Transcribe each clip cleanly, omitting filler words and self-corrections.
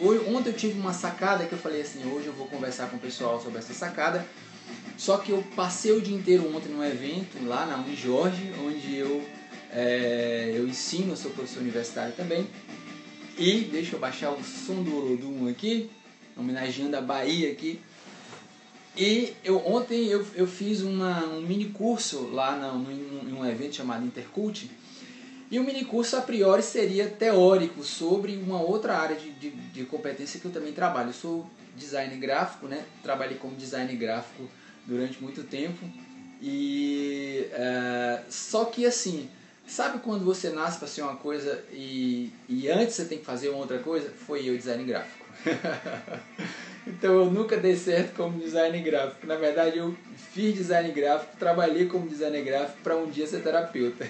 ontem eu tive uma sacada que eu falei assim, hoje eu vou conversar com o pessoal sobre essa sacada. Só que eu passei o dia inteiro ontem num evento lá na Unijorge, onde eu ensino, eu sou professor universitário também. E deixa eu baixar o som do Olodum aqui, homenageando a Bahia aqui. E ontem eu fiz um mini curso lá em um evento chamado Intercult. E o mini curso a priori seria teórico sobre uma outra área de competência que eu também trabalho. Eu sou design gráfico, né? Trabalhei como design gráfico durante muito tempo. E só que assim, sabe quando você nasce para ser uma coisa e antes você tem que fazer uma outra coisa? Foi eu, design gráfico. Então eu nunca dei certo como design gráfico. Na verdade eu fiz design gráfico, trabalhei como design gráfico para um dia ser terapeuta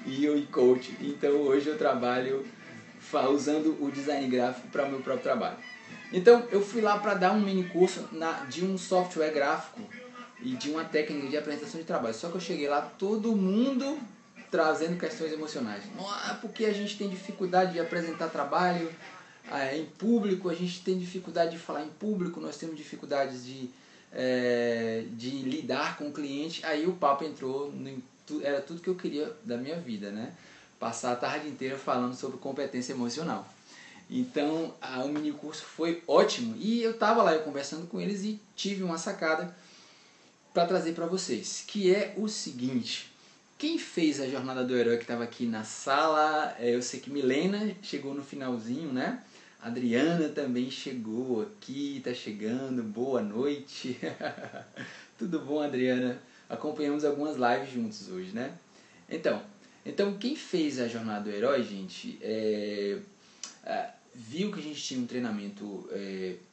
e coach. Então hoje eu trabalho usando o design gráfico para o meu próprio trabalho. Então eu fui lá para dar um mini curso de um software gráfico e de uma técnica de apresentação de trabalho. Só que eu cheguei lá, todo mundo trazendo questões emocionais. Porque a gente tem dificuldade de apresentar trabalho em público, a gente tem dificuldade de falar em público, nós temos dificuldades de lidar com o cliente. Aí o papo entrou, era tudo que eu queria da minha vida, né? Passar a tarde inteira falando sobre competência emocional. Então o mini curso foi ótimo e eu estava lá conversando com eles e tive uma sacada para trazer para vocês, que é o seguinte: quem fez a jornada do herói que estava aqui na sala, eu sei que Milena chegou no finalzinho, né? Adriana também chegou aqui, está chegando, boa noite. Tudo bom, Adriana? Acompanhamos algumas lives juntos hoje, né? Então quem fez a jornada do herói, gente, viu que a gente tinha um treinamento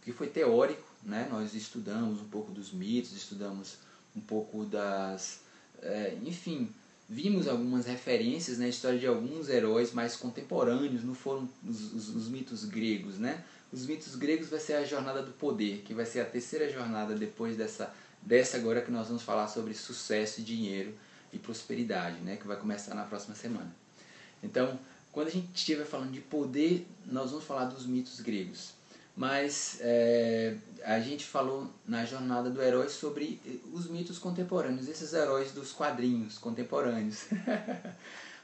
que foi teórico, né? Nós estudamos um pouco dos mitos, estudamos um pouco enfim, vimos algumas referências na história de alguns heróis mais contemporâneos, não foram os mitos gregos, né? Os mitos gregos vai ser a jornada do poder, que vai ser a terceira jornada depois dessa agora que nós vamos falar sobre sucesso, dinheiro e prosperidade, né? Que vai começar na próxima semana. Então, quando a gente estiver falando de poder, nós vamos falar dos mitos gregos. Mas a gente falou na jornada do herói sobre os mitos contemporâneos, esses heróis dos quadrinhos contemporâneos.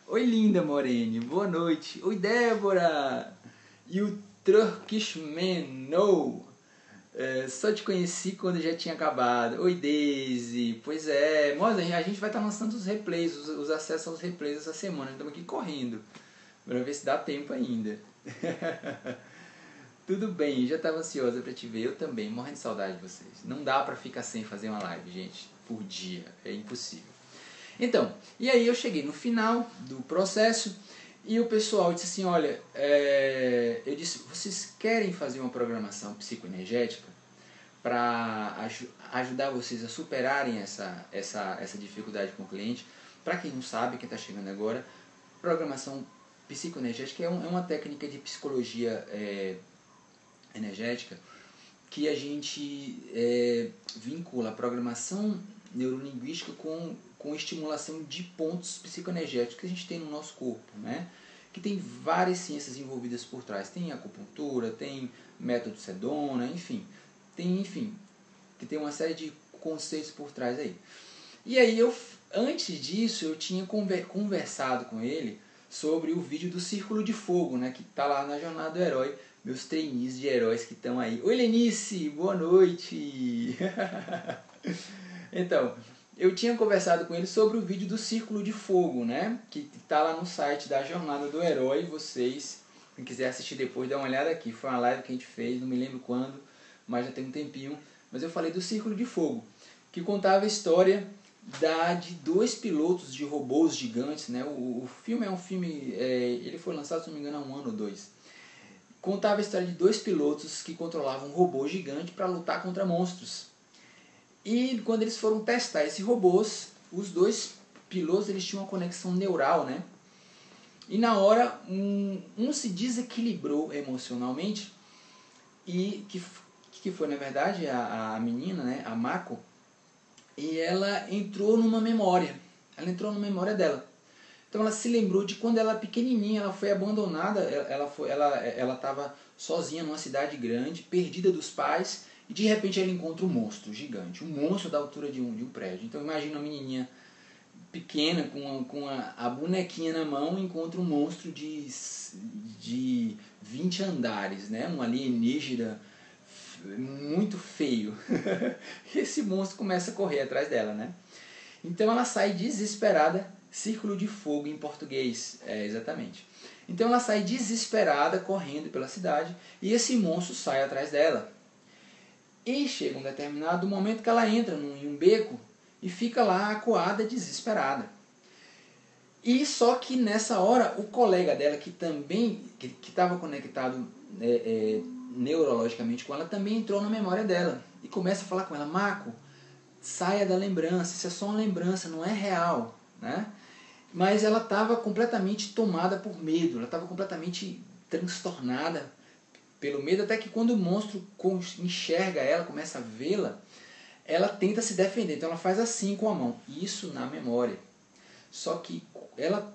Oi, linda Morene, boa noite. Oi, Débora. E o Turkish Man, no. Só te conheci quando já tinha acabado. Oi, Daisy. Pois é, mas a gente vai estar lançando os replays, os acessos aos replays essa semana. Estamos aqui correndo para ver se dá tempo ainda. Tudo bem, já estava ansiosa para te ver, eu também, morrendo de saudade de vocês. Não dá para ficar sem fazer uma live, gente, por dia, é impossível. Então, e aí eu cheguei no final do processo e o pessoal disse assim, olha, eu disse, vocês querem fazer uma programação psicoenergética para ajudar vocês a superarem essa dificuldade com o cliente? Para quem não sabe, quem está chegando agora, programação psicoenergética é uma técnica de psicologia energética que a gente vincula a programação neurolinguística com estimulação de pontos psicoenergéticos que a gente tem no nosso corpo, né? Que tem várias ciências envolvidas por trás. Tem acupuntura, tem método Sedona, enfim, que tem uma série de conceitos por trás aí. E aí antes disso eu tinha conversado com ele sobre o vídeo do Círculo de Fogo, né, que está lá na Jornada do Herói, meus trainees de heróis que estão aí. Oi, Lenice, boa noite! Então, eu tinha conversado com ele sobre o vídeo do Círculo de Fogo, né, que está lá no site da Jornada do Herói. Vocês, quem quiser assistir depois, dá uma olhada aqui. Foi uma live que a gente fez, não me lembro quando, mas já tem um tempinho. Mas eu falei do Círculo de Fogo, que contava a história de dois pilotos de robôs gigantes, né? O filme é um filme, ele foi lançado, se não me engano, há 1 ano ou 2. Contava a história de dois pilotos que controlavam um robô gigante para lutar contra monstros. E quando eles foram testar esses robôs, os dois pilotos eles tinham uma conexão neural, né? E na hora um se desequilibrou emocionalmente e que foi na verdade a menina, né? A Mako. E ela entrou numa memória. Ela entrou na memória dela. Então ela se lembrou de quando ela pequenininha, ela foi abandonada, ela estava sozinha numa cidade grande, perdida dos pais, e de repente ela encontra um monstro gigante, um monstro da altura de um prédio. Então imagina uma menininha pequena com a bonequinha na mão, encontra um monstro de 20 andares, né? Um alienígena muito feio. E esse monstro começa a correr atrás dela, né? Então ela sai desesperada, círculo de fogo em português, exatamente. Então ela sai desesperada, correndo pela cidade, e esse monstro sai atrás dela. E chega um determinado momento que ela entra em um beco e fica lá acuada, desesperada. E só que nessa hora o colega dela, que também que estava conectado neurologicamente com ela, também entrou na memória dela e começa a falar com ela: Mako, saia da lembrança, isso é só uma lembrança, não é real, né? Mas ela estava completamente tomada por medo, ela estava completamente transtornada pelo medo, até que quando o monstro enxerga ela, começa a vê-la, ela tenta se defender, então ela faz assim com a mão, isso na memória. Só que ela,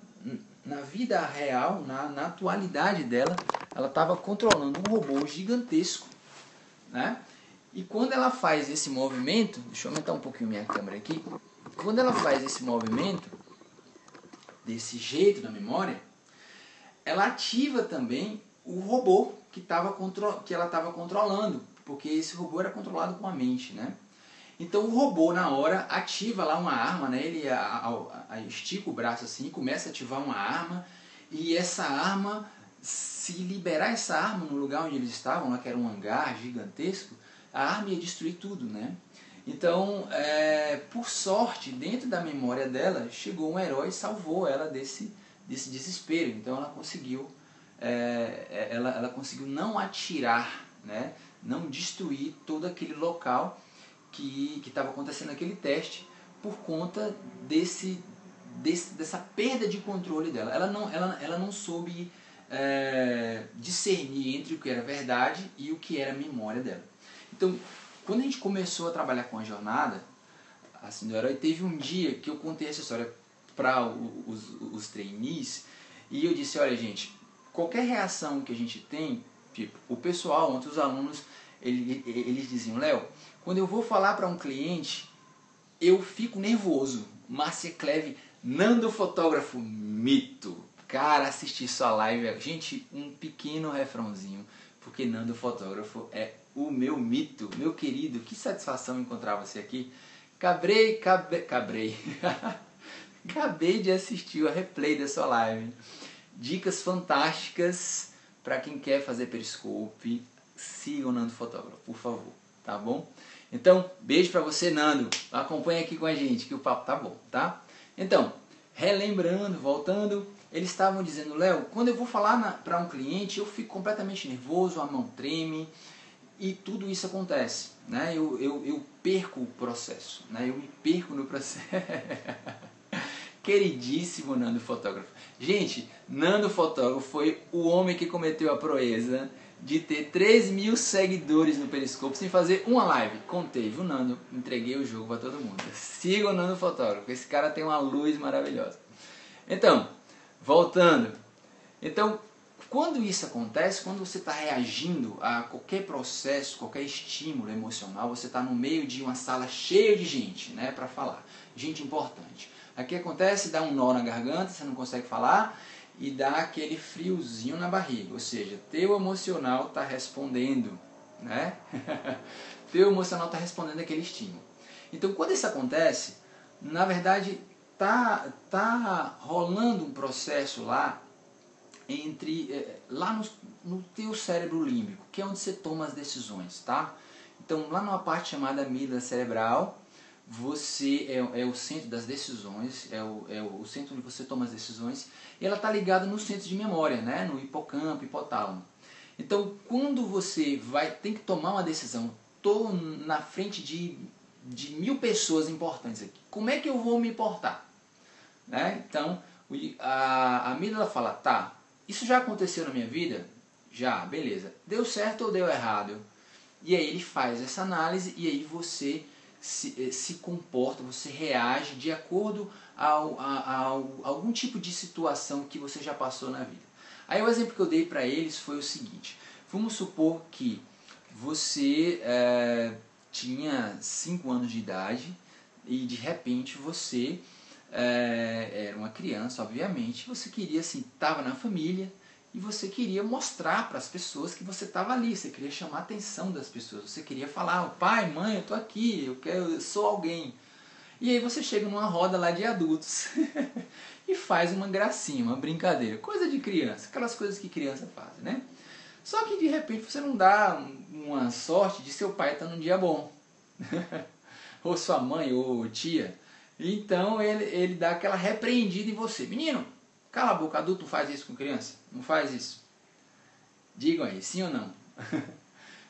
na vida real, na atualidade dela, ela estava controlando um robô gigantesco, né? E quando ela faz esse movimento, deixa eu aumentar um pouquinho minha câmera aqui, quando ela faz esse movimento, desse jeito na memória, ela ativa também o robô que ela estava controlando, porque esse robô era controlado com a mente, né? Então o robô na hora ativa lá uma arma, né? Ele estica o braço assim, começa a ativar uma arma, e essa arma, se liberar essa arma no lugar onde eles estavam, lá que era um hangar gigantesco, a arma ia destruir tudo, né? Então, por sorte, dentro da memória dela, chegou um herói e salvou ela desse desespero. Então ela conseguiu, ela conseguiu não atirar, né? Não destruir todo aquele local que estava acontecendo aquele teste, por conta dessa perda de controle dela. Ela não soube discernir entre o que era verdade e o que era memória dela. Então, quando a gente começou a trabalhar com a jornada assim, do herói, teve um dia que eu contei essa história para os trainees, e eu disse: olha, gente, qualquer reação que a gente tem, tipo, o pessoal, ontem os alunos, eles diziam: Léo, quando eu vou falar para um cliente, eu fico nervoso. Márcia Cleve, Nando Fotógrafo, mito. Cara, assisti sua live. Gente, um pequeno refrãozinho, porque Nando Fotógrafo é o meu mito, meu querido. Que satisfação encontrar você aqui. Acabei de assistir a replay da sua live. Dicas fantásticas para quem quer fazer Periscope. Siga o Nando Fotógrafo, por favor, tá bom? Então, beijo pra você, Nando. Acompanha aqui com a gente, que o papo tá bom, tá? Então, relembrando, voltando, eles estavam dizendo: Léo, quando eu vou falar para um cliente, eu fico completamente nervoso, a mão treme, e tudo isso acontece, né? Eu perco o processo, né? Eu me perco no processo. Queridíssimo Nando Fotógrafo. Gente, Nando Fotógrafo foi o homem que cometeu a proeza de ter 3.000 seguidores no Periscope sem fazer uma live. Contei, viu, Nando? Entreguei o jogo para todo mundo. Siga o Nando Fotógrafo, esse cara tem uma luz maravilhosa. Então, voltando. Então, quando isso acontece, quando você está reagindo a qualquer processo, qualquer estímulo emocional, você está no meio de uma sala cheia de gente, né, para falar. Gente importante. Aqui acontece, dá um nó na garganta, você não consegue falar, e dá aquele friozinho na barriga, ou seja, teu emocional está respondendo, né? Teu emocional está respondendo aquele estímulo. Então, quando isso acontece, na verdade, tá rolando um processo lá lá no teu cérebro límbico, que é onde você toma as decisões, tá? Então, lá numa parte chamada amígdala cerebral, você é o centro das decisões, é o centro onde você toma as decisões, e ela está ligada no centro de memória, né? No hipocampo, hipotálamo. Então, quando você tem que tomar uma decisão, estou na frente de 1.000 pessoas importantes aqui, como é que eu vou me portar? Né? Então, a amígdala fala: tá, isso já aconteceu na minha vida? Já, beleza. Deu certo ou deu errado? E aí ele faz essa análise, e aí você se comporta, você reage de acordo algum tipo de situação que você já passou na vida. Aí o exemplo que eu dei para eles foi o seguinte: vamos supor que você tinha 5 anos de idade e de repente você era uma criança, obviamente, você queria assim, estava na família e você queria mostrar para as pessoas que você estava ali, você queria chamar a atenção das pessoas, você queria falar, pai, mãe, eu estou aqui, eu sou alguém. E aí você chega numa roda lá de adultos e faz uma gracinha, uma brincadeira, coisa de criança, aquelas coisas que criança faz, né? Só que de repente você não dá uma sorte de seu pai estar num dia bom, ou sua mãe, ou tia. Então ele dá aquela repreendida em você. Menino, cala a boca, adulto não faz isso com criança? Não faz isso? Digam aí, sim ou não?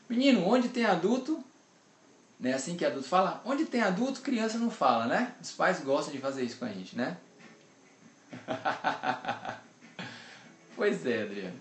Menino, onde tem adulto, não é assim que adulto fala? Onde tem adulto, criança não fala, né? Os pais gostam de fazer isso com a gente, né? Pois é, Adriano.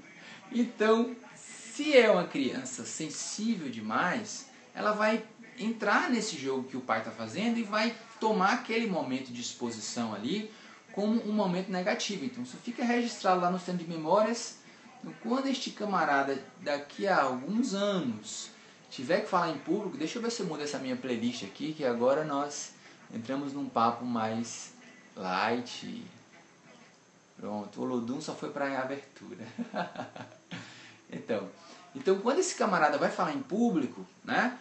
Então, se é uma criança sensível demais, ela vai entrar nesse jogo que o pai está fazendo e vai tomar aquele momento de exposição ali como um momento negativo. Então isso fica registrado lá no centro de memórias. Então, quando este camarada daqui a alguns anos tiver que falar em público, deixa eu ver se eu mudo essa minha playlist aqui, que agora nós entramos num papo mais light. Pronto, o Olodum só foi para a abertura. Então, quando esse camarada vai falar em público, né,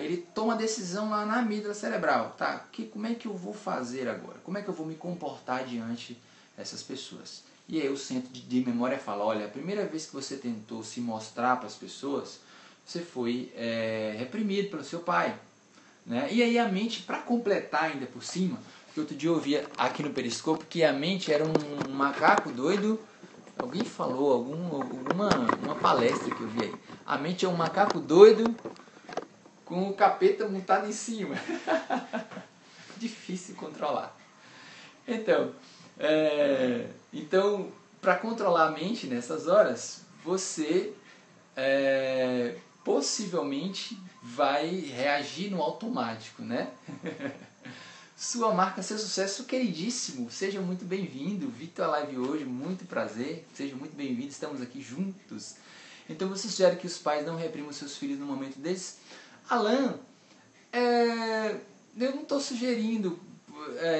ele toma a decisão lá na amígdala cerebral. Tá, como é que eu vou fazer agora? Como é que eu vou me comportar diante dessas pessoas? E aí o centro de memória fala, olha, a primeira vez que você tentou se mostrar para as pessoas, você foi reprimido pelo seu pai. Né? E aí a mente, para completar ainda por cima, porque outro dia eu ouvia aqui no Periscope que a mente era um macaco doido. Alguém falou, uma palestra que eu vi aí. A mente é um macaco doido com o capeta montado em cima. Difícil controlar. Então, para controlar a mente nessas horas, você possivelmente vai reagir no automático, né? Sua marca, seu sucesso, queridíssimo. Seja muito bem-vindo. Victor Live hoje, muito prazer. Seja muito bem-vindo, estamos aqui juntos. Então você sugere que os pais não reprimam seus filhos no momento desses? Alan, eu não estou sugerindo,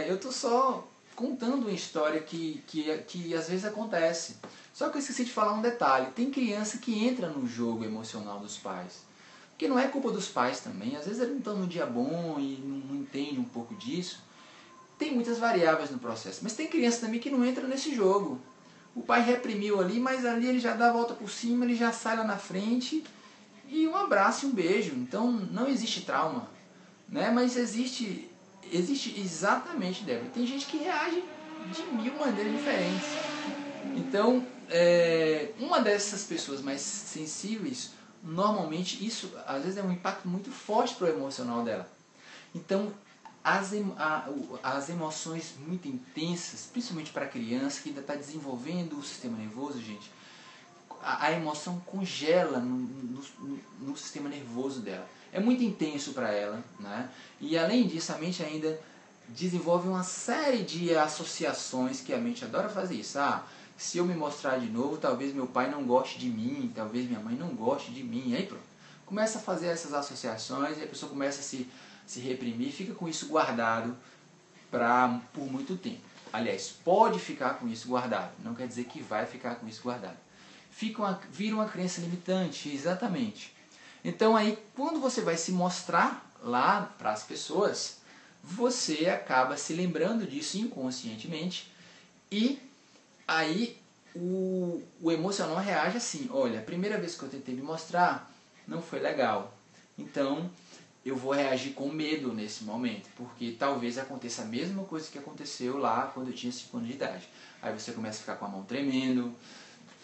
eu estou só contando uma história que às vezes acontece. Só que eu esqueci de falar um detalhe. Tem criança que entra no jogo emocional dos pais. Porque não é culpa dos pais também. Às vezes eles não estão num dia bom e não entendem um pouco disso. Tem muitas variáveis no processo. Mas tem criança também que não entra nesse jogo. O pai reprimiu ali, mas ali ele já dá a volta por cima, ele já sai lá na frente. E um abraço e um beijo. Então não existe trauma. Né? Mas existe exatamente, Débora. Tem gente que reage de 1000 maneiras diferentes. Então, uma dessas pessoas mais sensíveis, normalmente isso às vezes é um impacto muito forte para o emocional dela. Então as emoções muito intensas, principalmente para a criança que ainda está desenvolvendo o sistema nervoso, gente, a emoção congela no sistema nervoso dela. É muito intenso para ela, né? E além disso a mente ainda desenvolve uma série de associações que a mente adora fazer isso. Se eu me mostrar de novo, talvez meu pai não goste de mim, talvez minha mãe não goste de mim. Aí pronto, começa a fazer essas associações e a pessoa começa a se reprimir e fica com isso guardado por muito tempo. Aliás, pode ficar com isso guardado, não quer dizer que vai ficar com isso guardado. Vira uma crença limitante, exatamente. Então aí, quando você vai se mostrar lá para as pessoas, você acaba se lembrando disso inconscientemente e aí o emocional reage assim, olha, a primeira vez que eu tentei me mostrar não foi legal, então eu vou reagir com medo nesse momento, porque talvez aconteça a mesma coisa que aconteceu lá quando eu tinha 5 anos de idade. Aí você começa a ficar com a mão tremendo,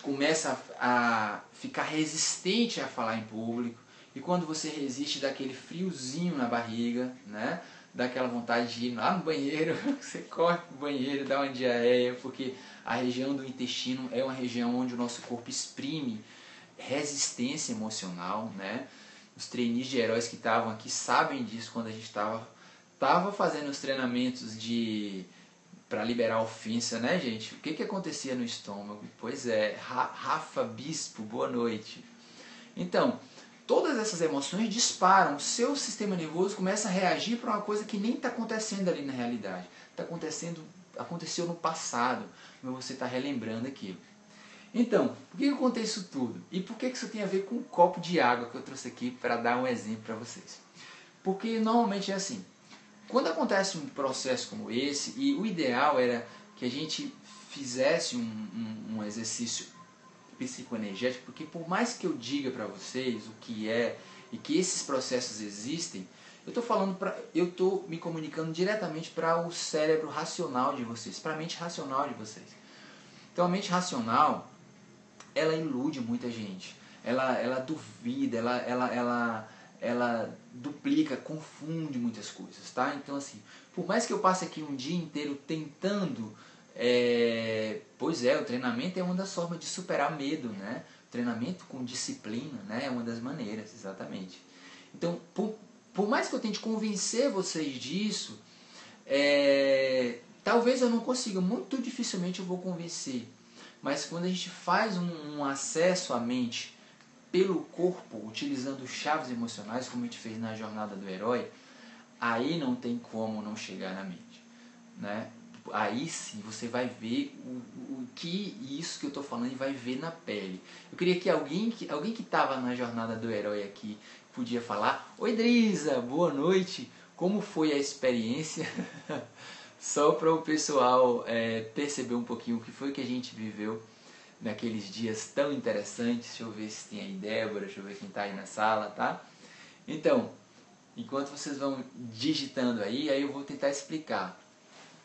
começa a ficar resistente a falar em público, e quando você resiste dá aquele friozinho na barriga, né? Dá aquela vontade de ir lá no banheiro, você corre pro banheiro, dá uma diarreia, porque a região do intestino é uma região onde o nosso corpo exprime resistência emocional, né? Os trainees de heróis que estavam aqui sabem disso quando a gente estava fazendo os treinamentos de para liberar ofensa, né, gente? O que que acontecia no estômago? Pois é, Rafa Bispo, boa noite. Então, todas essas emoções disparam, o seu sistema nervoso começa a reagir para uma coisa que nem está acontecendo ali na realidade. Aconteceu no passado, mas você está relembrando aquilo. Então, por que eu contei isso tudo? E por que isso tem a ver com um copo de água que eu trouxe aqui para dar um exemplo para vocês? Porque normalmente é assim, quando acontece um processo como esse, e o ideal era que a gente fizesse um exercício psicoenergético, porque por mais que eu diga para vocês o que é e que esses processos existem, eu estou me comunicando diretamente para o cérebro racional de vocês, para a mente racional de vocês. Então a mente racional, ela ilude muita gente, ela duvida, ela duplica, confunde muitas coisas, tá? Então assim, por mais que eu passe aqui um dia inteiro tentando, pois é, o treinamento é uma das formas de superar medo, né? O treinamento com disciplina, né, é uma das maneiras, exatamente. Então, por mais que eu tente convencer vocês disso, talvez eu não consiga, muito dificilmente eu vou convencer. Mas quando a gente faz um acesso à mente pelo corpo, utilizando chaves emocionais, como a gente fez na jornada do herói, aí não tem como não chegar na mente, né? Aí sim você vai ver o que isso que eu estou falando e vai ver na pele. Eu queria que alguém que estava na jornada do herói aqui podia falar: oi Drisa, boa noite, como foi a experiência? Só para o pessoal perceber um pouquinho o que foi que a gente viveu naqueles dias tão interessantes. Deixa eu ver se tem aí Débora, deixa eu ver quem está aí na sala, tá? Então, enquanto vocês vão digitando aí eu vou tentar explicar.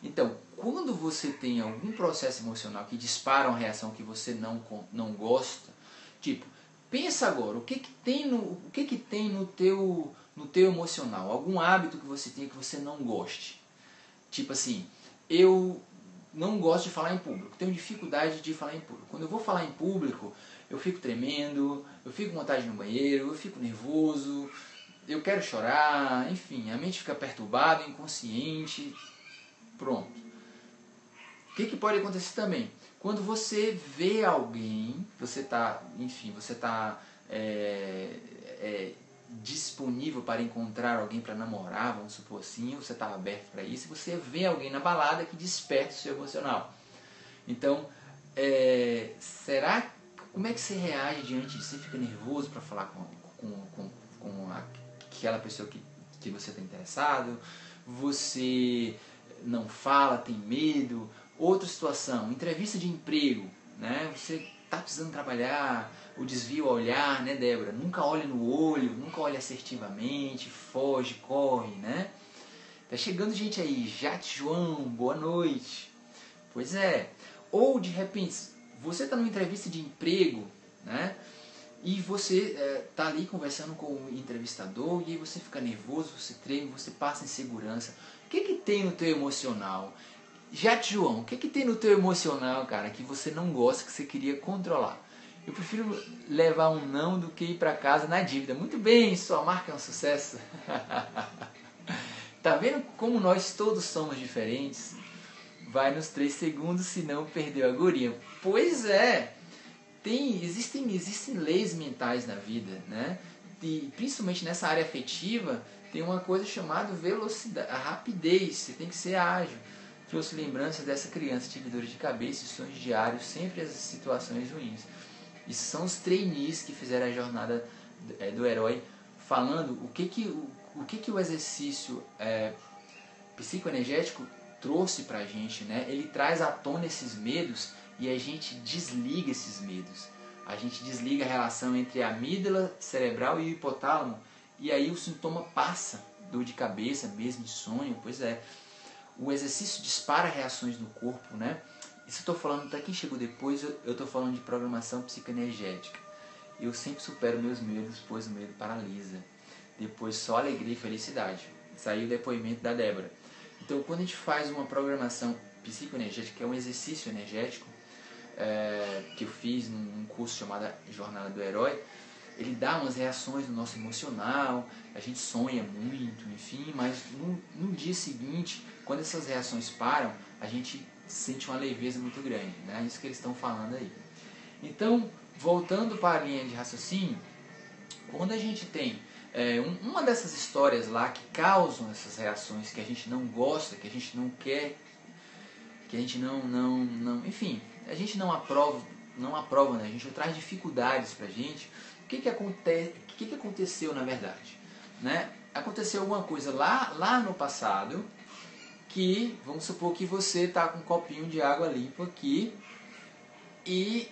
Então, quando você tem algum processo emocional que dispara uma reação que você não gosta, tipo, pensa agora, o que tem no teu emocional? Algum hábito que você tem que você não goste? Tipo assim, eu não gosto de falar em público, tenho dificuldade de falar em público. Quando eu vou falar em público, eu fico tremendo, eu fico com vontade no banheiro, eu fico nervoso, eu quero chorar, enfim, a mente fica perturbada, inconsciente, pronto. O que pode acontecer também? Quando você vê alguém, você está disponível para encontrar alguém para namorar, vamos supor assim, você está aberto para isso, e você vê alguém na balada que desperta o seu emocional. Então, como é que você reage diante disso? Você fica nervoso para falar com aquela pessoa que você está interessado? Você não fala, tem medo? Outra situação, entrevista de emprego, né? Você está precisando trabalhar, o desvio ao olhar, né, Débora? Nunca olha no olho, nunca olha assertivamente, foge, corre, né? Tá chegando gente aí, Jate João, boa noite. Pois é. Ou, de repente, você está numa entrevista de emprego, né? E você tá ali conversando com o entrevistador e aí você fica nervoso, você treme, você passa insegurança. O que tem no teu emocional? Jate João, o que tem no teu emocional, cara, que você não gosta, que você queria controlar? Eu prefiro levar um não do que ir para casa na dívida. Muito bem, sua marca é um sucesso. Tá vendo como nós todos somos diferentes? Vai nos 3 segundos, senão perdeu a guria. Pois é, existem leis mentais na vida, né? E principalmente nessa área afetiva, tem uma coisa chamada velocidade, a rapidez, você tem que ser ágil. Trouxe lembranças dessa criança, tive dores de cabeça e sonhos diários, sempre as situações ruins. Isso são os trainees que fizeram a jornada do herói, falando o que o exercício psicoenergético trouxe pra gente, né? Ele traz à tona esses medos e a gente desliga esses medos. A gente desliga a relação entre a amígdala cerebral e o hipotálamo e aí o sintoma passa, dor de cabeça, mesmo sonho, pois é. O exercício dispara reações no corpo, né? Isso eu estou falando, para quem chegou depois, eu estou falando de programação psicoenergética. Eu sempre supero meus medos, pois o medo paralisa. Depois só alegria e felicidade. Saiu o depoimento da Débora. Então, quando a gente faz uma programação psicoenergética, que é um exercício energético, que eu fiz num curso chamado Jornada do Herói, ele dá umas reações no nosso emocional, a gente sonha muito, enfim, mas no dia seguinte, quando essas reações param, a gente sente uma leveza muito grande, né? Isso que eles estão falando aí. Então, voltando para a linha de raciocínio, quando a gente tem uma dessas histórias lá que causam essas reações que a gente não gosta, que a gente não quer, que a gente enfim, a gente não aprova, né? A gente traz dificuldades pra gente. O que aconteceu na verdade? Né? Aconteceu alguma coisa lá no passado que, vamos supor que você está com um copinho de água limpa aqui e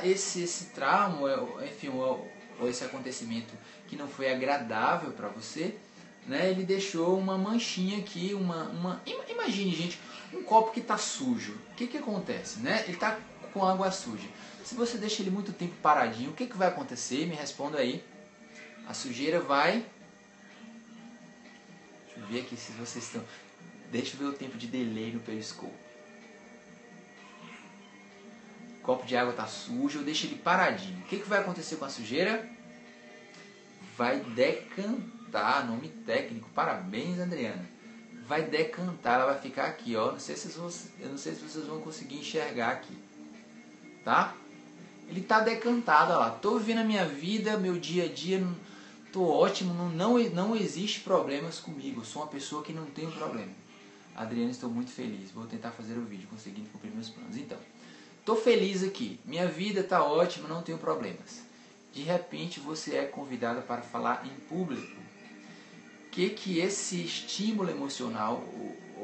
esse trauma, enfim, ou esse acontecimento que não foi agradável para você, né, ele deixou uma manchinha aqui, imagine, gente, um copo que está sujo. O que acontece? Né? Ele está com água suja. Se você deixa ele muito tempo paradinho, o que vai acontecer? Me responda aí. A sujeira vai... Deixa eu ver aqui se vocês estão... Deixa eu ver o tempo de delay no periscope. O copo de água está sujo, eu deixo ele paradinho. O que vai acontecer com a sujeira? Vai decantar, nome técnico, parabéns, Adriana. Vai decantar, ela vai ficar aqui, ó. Eu não sei se vocês vão conseguir enxergar aqui, tá? Ele está decantado, ó lá. Tô vivendo a minha vida, meu dia a dia, tô ótimo, não existe problemas comigo. Eu sou uma pessoa que não tem problema. Adriana, estou muito feliz. Vou tentar fazer o vídeo, conseguindo cumprir meus planos. Então, tô feliz aqui. Minha vida tá ótima, não tenho problemas. De repente, você é convidada para falar em público. O que esse estímulo emocional,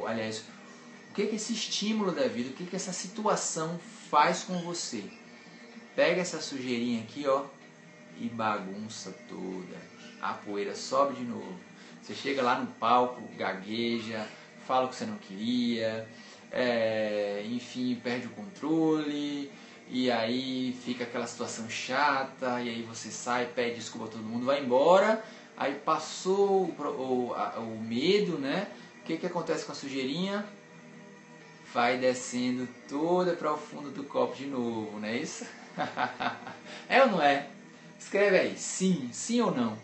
aliás, o que esse estímulo da vida, o que essa situação faz com você? Pega essa sujeirinha aqui, ó, e bagunça toda. A poeira sobe de novo. Você chega lá no palco, gagueja, fala o que você não queria, enfim, perde o controle, e aí fica aquela situação chata, e aí você sai, pede desculpa a todo mundo, vai embora, aí passou o medo, né? O que acontece com a sujeirinha? Vai descendo toda para o fundo do copo de novo, não é isso? É ou não é? Escreve aí, sim ou não.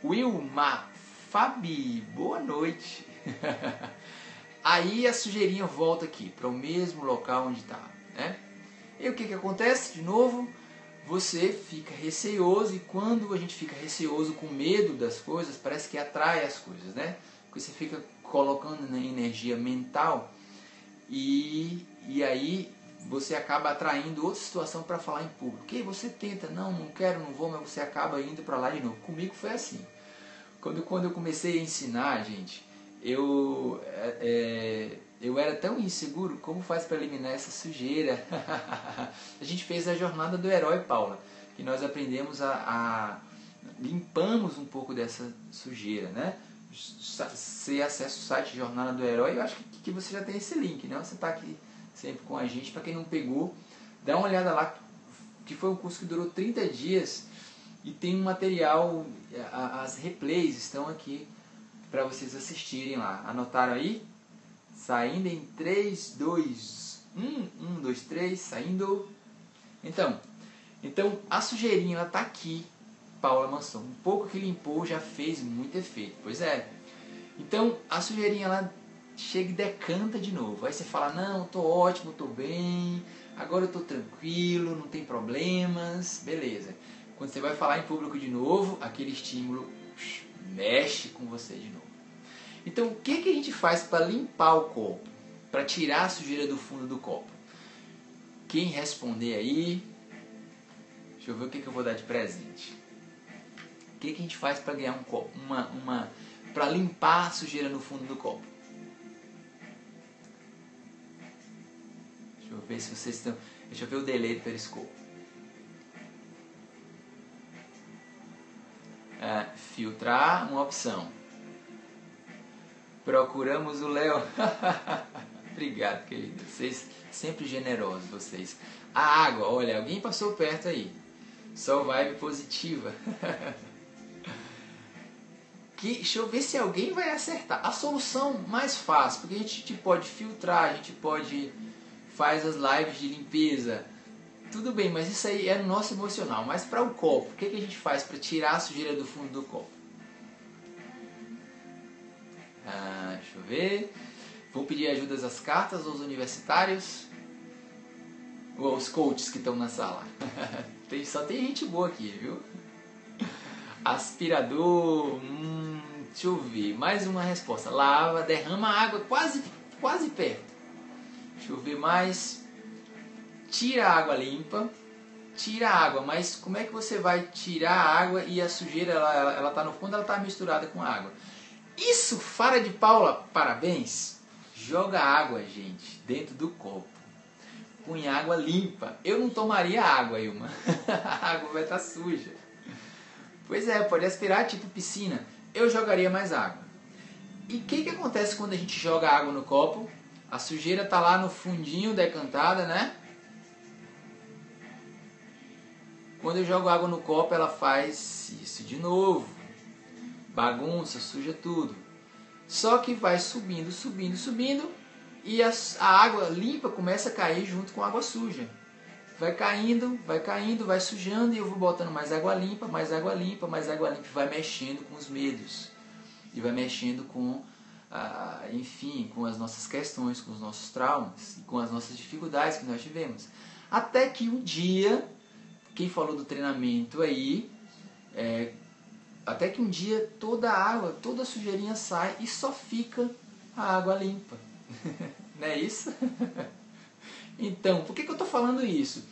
Wilma, Fabi, boa noite. Aí a sujeirinha volta aqui para o mesmo local onde está, né? E o que acontece? De novo, você fica receoso, e quando a gente fica receoso, com medo das coisas, parece que atrai as coisas, né? Porque você fica colocando na energia mental e aí você acaba atraindo outra situação para falar em público. E você tenta, não quero, não vou, mas você acaba indo para lá de novo. Comigo foi assim. Quando eu comecei a ensinar, gente, eu era tão inseguro. Como faz para eliminar essa sujeira? A gente fez a jornada do herói, Paula, que nós aprendemos limpamos um pouco dessa sujeira, né? Você acessa o site Jornada do Herói, eu acho que você já tem esse link, né? Você está aqui sempre com a gente. Para quem não pegou, dá uma olhada lá, que foi um curso que durou 30 dias e tem um material, as replays estão aqui para vocês assistirem lá. Anotaram aí? Saindo em 3, 2, 1, 2, 3, saindo. Então a sujeirinha, ela está aqui, Paula Mansão. Um pouco que limpou já fez muito efeito. Pois é. Então a sujeirinha, ela chega e decanta de novo. Aí você fala, não, tô ótimo, tô bem, agora eu tô tranquilo, não tem problemas, beleza. Quando você vai falar em público de novo, aquele estímulo mexe com você de novo. Então o que a gente faz para limpar o copo? Para tirar a sujeira do fundo do copo? Quem responder aí, deixa eu ver o que eu vou dar de presente. O que a gente faz para ganhar um copo? Para limpar a sujeira no fundo do copo? Deixa eu ver se vocês estão... Deixa eu ver o delay do periscope. Filtrar, uma opção. Procuramos o Léo. Obrigado, querido. Vocês sempre generosos, vocês. A água, olha, alguém passou perto aí. Só vibe positiva. Deixa eu ver se alguém vai acertar. A solução mais fácil, porque a gente pode filtrar, a gente pode faz as lives de limpeza. Tudo bem, mas isso aí é no nosso emocional. Mas para o copo, o que a gente faz para tirar a sujeira do fundo do copo? Deixa eu ver. Vou pedir ajuda às cartas, aos universitários ou aos coaches que estão na sala. Só tem gente boa aqui, viu? Aspirador, deixa eu ver, mais uma resposta. Lava, derrama água quase perto. Deixa eu ver mais. Tira a água limpa. Tira a água, mas como é que você vai tirar a água e a sujeira, ela tá no fundo, ela tá misturada com a água. Isso, Fara de Paula, parabéns. Joga água, gente, dentro do copo. Põe água limpa. Eu não tomaria água, Ilma. A água vai estar suja. Pois é, pode aspirar tipo piscina. Eu jogaria mais água. E o que acontece quando a gente joga água no copo? A sujeira tá lá no fundinho decantada, né? Quando eu jogo água no copo, ela faz isso de novo. Bagunça, suja tudo. Só que vai subindo, subindo, subindo. E a água limpa começa a cair junto com a água suja. Vai caindo, vai sujando. E eu vou botando mais água limpa, mais água limpa, mais água limpa. Vai mexendo com os medos. E vai mexendo com, enfim, com as nossas questões, com os nossos traumas. E com as nossas dificuldades que nós tivemos. Até que um dia, quem falou do treinamento aí, até que um dia toda a água, toda a sujeirinha sai e só fica a água limpa. Não é isso? Então, por que eu estou falando isso?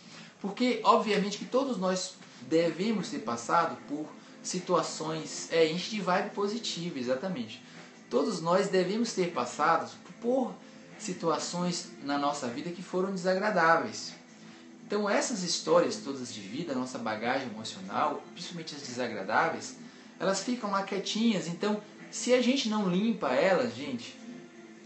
Porque, obviamente, que todos nós devemos ter passado por situações... a gente de vibe positiva, exatamente. Todos nós devemos ter passado por situações na nossa vida que foram desagradáveis. Então, essas histórias todas de vida, a nossa bagagem emocional, principalmente as desagradáveis, elas ficam lá quietinhas. Então, se a gente não limpa elas, gente,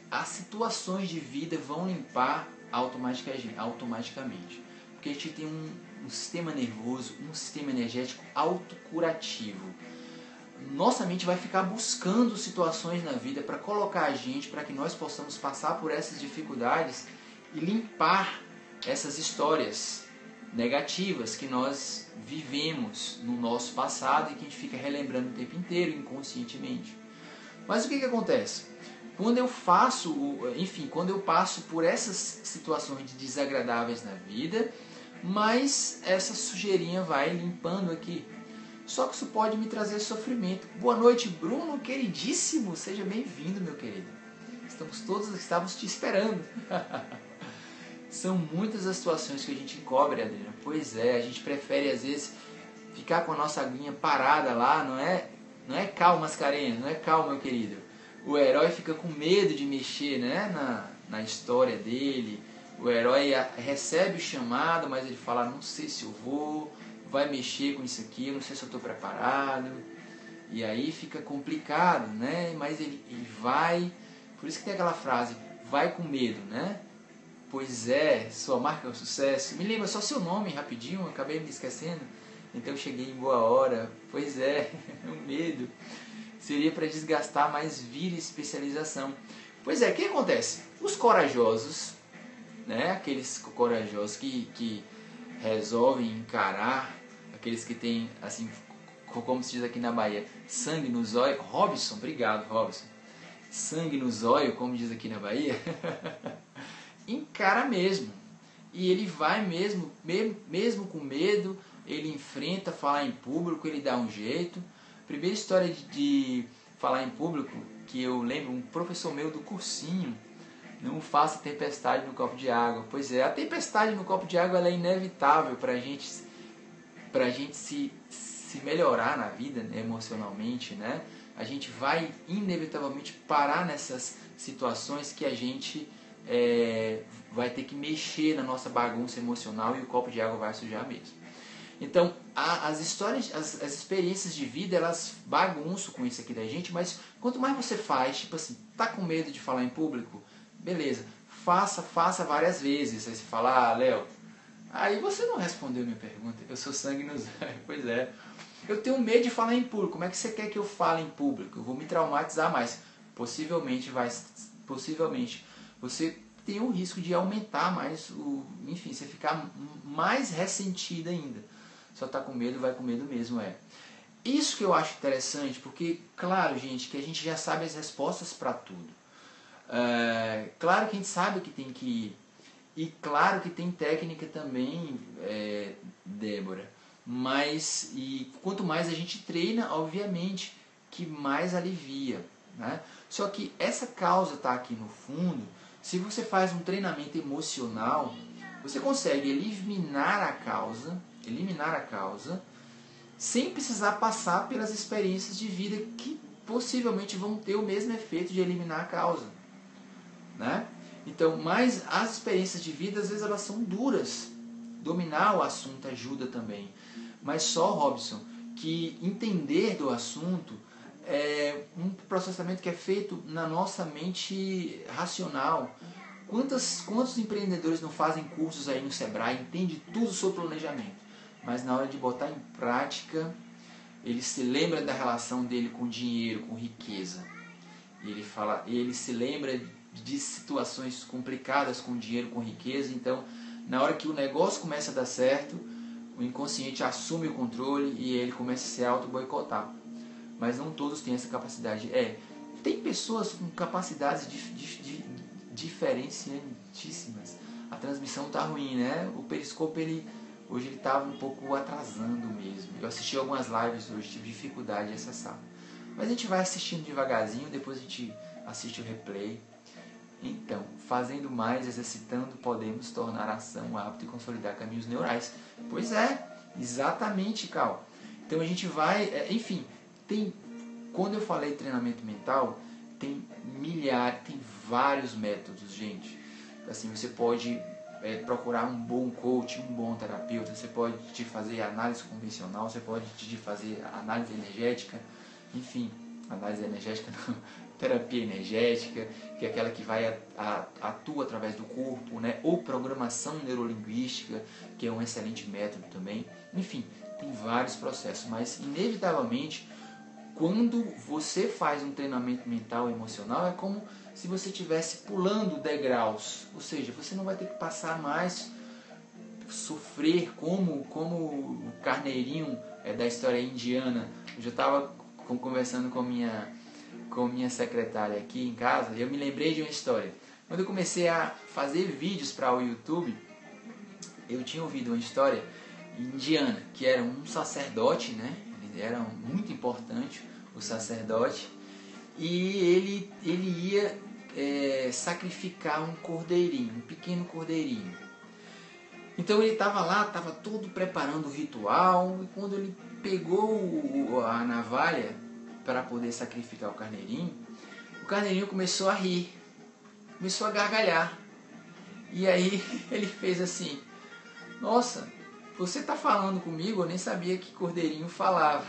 as situações de vida vão limpar automaticamente. Porque a gente tem um sistema nervoso, um sistema energético autocurativo. Nossa mente vai ficar buscando situações na vida para colocar a gente, para que nós possamos passar por essas dificuldades e limpar essas histórias negativas que nós vivemos no nosso passado e que a gente fica relembrando o tempo inteiro, inconscientemente. Mas o que acontece? Quando eu quando eu passo por essas situações desagradáveis na vida, mas essa sujeirinha vai limpando aqui. Só que isso pode me trazer sofrimento. Boa noite, Bruno, queridíssimo. Seja bem-vindo, meu querido. Estávamos te esperando. São muitas as situações que a gente encobre, Adriana. Pois é, a gente prefere às vezes ficar com a nossa aguinha parada lá, não é calma, Mascarenhas, não é calma, meu querido. O herói fica com medo de mexer, né, na história dele. O herói recebe o chamado, mas ele fala, não sei se eu vou, vai mexer com isso aqui, não sei se eu estou preparado. E aí fica complicado, né? Mas ele vai. Por isso que tem aquela frase, vai com medo, né? Pois é, sua marca é um sucesso. Me lembra só seu nome rapidinho, acabei me esquecendo. Então eu cheguei em boa hora. Pois é, o medo seria para desgastar, mas vira especialização. Pois é, o que acontece? Os corajosos, né? Aqueles corajosos que resolvem encarar, aqueles que têm, assim, como se diz aqui na Bahia, sangue no zóio. Robson, obrigado, Robson. Sangue no zóio, como diz aqui na Bahia. Encara mesmo. E ele vai mesmo com medo, ele enfrenta falar em público, ele dá um jeito. Primeira história de falar em público, que eu lembro, um professor meu do cursinho, não faça tempestade no copo de água. Pois é, a tempestade no copo de água ela é inevitável para a gente se melhorar na vida, né, emocionalmente, né? A gente vai inevitavelmente parar nessas situações que a gente vai ter que mexer na nossa bagunça emocional e o copo de água vai sujar mesmo. Então, as histórias, as experiências de vida, elas bagunçam com isso aqui da gente, mas quanto mais você faz, tipo assim, tá com medo de falar em público? Beleza, faça várias vezes. Aí você fala, Léo, aí você não respondeu a minha pergunta, eu sou sangue nos olhos. Pois é, eu tenho medo de falar em público, como é que você quer que eu fale em público? Eu vou me traumatizar mais. Possivelmente você tem o risco de aumentar mais, enfim, você ficar mais ressentido ainda. Só tá com medo, vai com medo mesmo, Isso que eu acho interessante, porque, claro, gente, que a gente já sabe as respostas para tudo. Claro que a gente sabe que tem que ir. E claro que tem técnica também, Débora. Mas, e quanto mais a gente treina, obviamente, que mais alivia, né? Só que essa causa está aqui no fundo. Se você faz um treinamento emocional, você consegue eliminar a causa, sem precisar passar pelas experiências de vida que possivelmente vão ter o mesmo efeito de eliminar a causa, né? Então, mas as experiências de vida, às vezes, elas são duras. Dominar o assunto ajuda também. Mas só, Robson, que entender do assunto é um processamento que é feito na nossa mente racional. Quantos empreendedores não fazem cursos aí no Sebrae, entende tudo sobre planejamento, mas na hora de botar em prática, ele se lembra da relação dele com dinheiro, com riqueza. Ele se lembra de situações complicadas com dinheiro, com riqueza. Então, na hora que o negócio começa a dar certo, o inconsciente assume o controle e ele começa a se auto-boicotar. Mas não todos têm essa capacidade. Tem pessoas com capacidades diferenciantíssimas. A transmissão tá ruim, né? O Periscope, hoje ele estava um pouco atrasando mesmo. Eu assisti algumas lives hoje, tive dificuldade de acessar. Mas a gente vai assistindo devagarzinho, depois a gente assiste o replay. Então, fazendo mais, exercitando, podemos tornar a ação um hábito e consolidar caminhos neurais. Pois é, exatamente, Cal. Então a gente vai, enfim, quando eu falei treinamento mental, tem vários métodos, gente. Assim, você pode procurar um bom coach, um bom terapeuta, você pode te fazer análise convencional, você pode te fazer análise energética, enfim, análise energética não, terapia energética, que é aquela que atua através do corpo, né? Ou programação neurolinguística, que é um excelente método também. Enfim, tem vários processos, mas inevitavelmente, quando você faz um treinamento mental e emocional, é como se você estivesse pulando degraus, ou seja, você não vai ter que passar mais, sofrer como o carneirinho da história indiana. Eu já estava conversando com minha secretária aqui em casa, e eu me lembrei de uma história. Quando eu comecei a fazer vídeos para o YouTube, eu tinha ouvido uma história indiana, que era um sacerdote, né? Ele era muito importante, o sacerdote, e ele ia sacrificar um cordeirinho, um pequeno cordeirinho. Então ele estava lá, estava todo preparando o ritual, e quando ele pegou a navalha para poder sacrificar o carneirinho começou a rir, começou a gargalhar. E aí ele fez assim: nossa, você está falando comigo? Eu nem sabia que cordeirinho falava.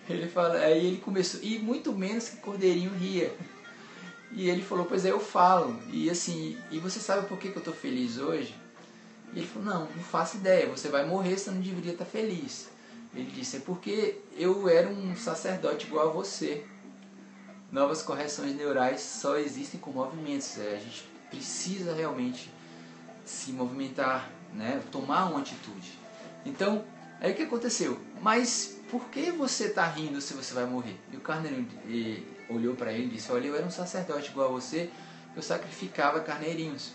Aí ele começou, e muito menos que cordeirinho ria. E ele falou: pois é, eu falo. E assim, e você sabe por que eu estou feliz hoje? E ele falou: não faço ideia, você vai morrer, você não deveria estar feliz. Ele disse: é porque eu era um sacerdote igual a você. Novas correções neurais só existem com movimentos. A gente precisa realmente se movimentar, né? Tomar uma atitude. Então, aí o que aconteceu? Mas por que você está rindo se você vai morrer? E o carneirinho olhou para ele e disse: olha, eu era um sacerdote igual a você, eu sacrificava carneirinhos.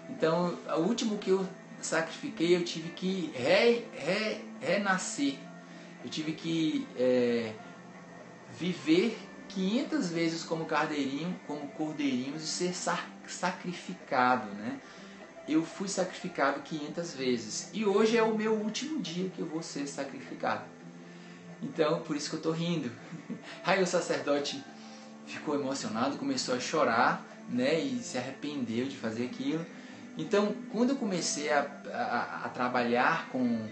Então, o último que eu sacrifiquei, eu tive que renascer. Eu tive que viver 500 vezes como cordeirinhos e ser sacrificado, né? Eu fui sacrificado 500 vezes. E hoje é o meu último dia que eu vou ser sacrificado. Então, por isso que eu estou rindo. Aí o sacerdote ficou emocionado, começou a chorar, né? E se arrependeu de fazer aquilo. Então, quando eu comecei a trabalhar com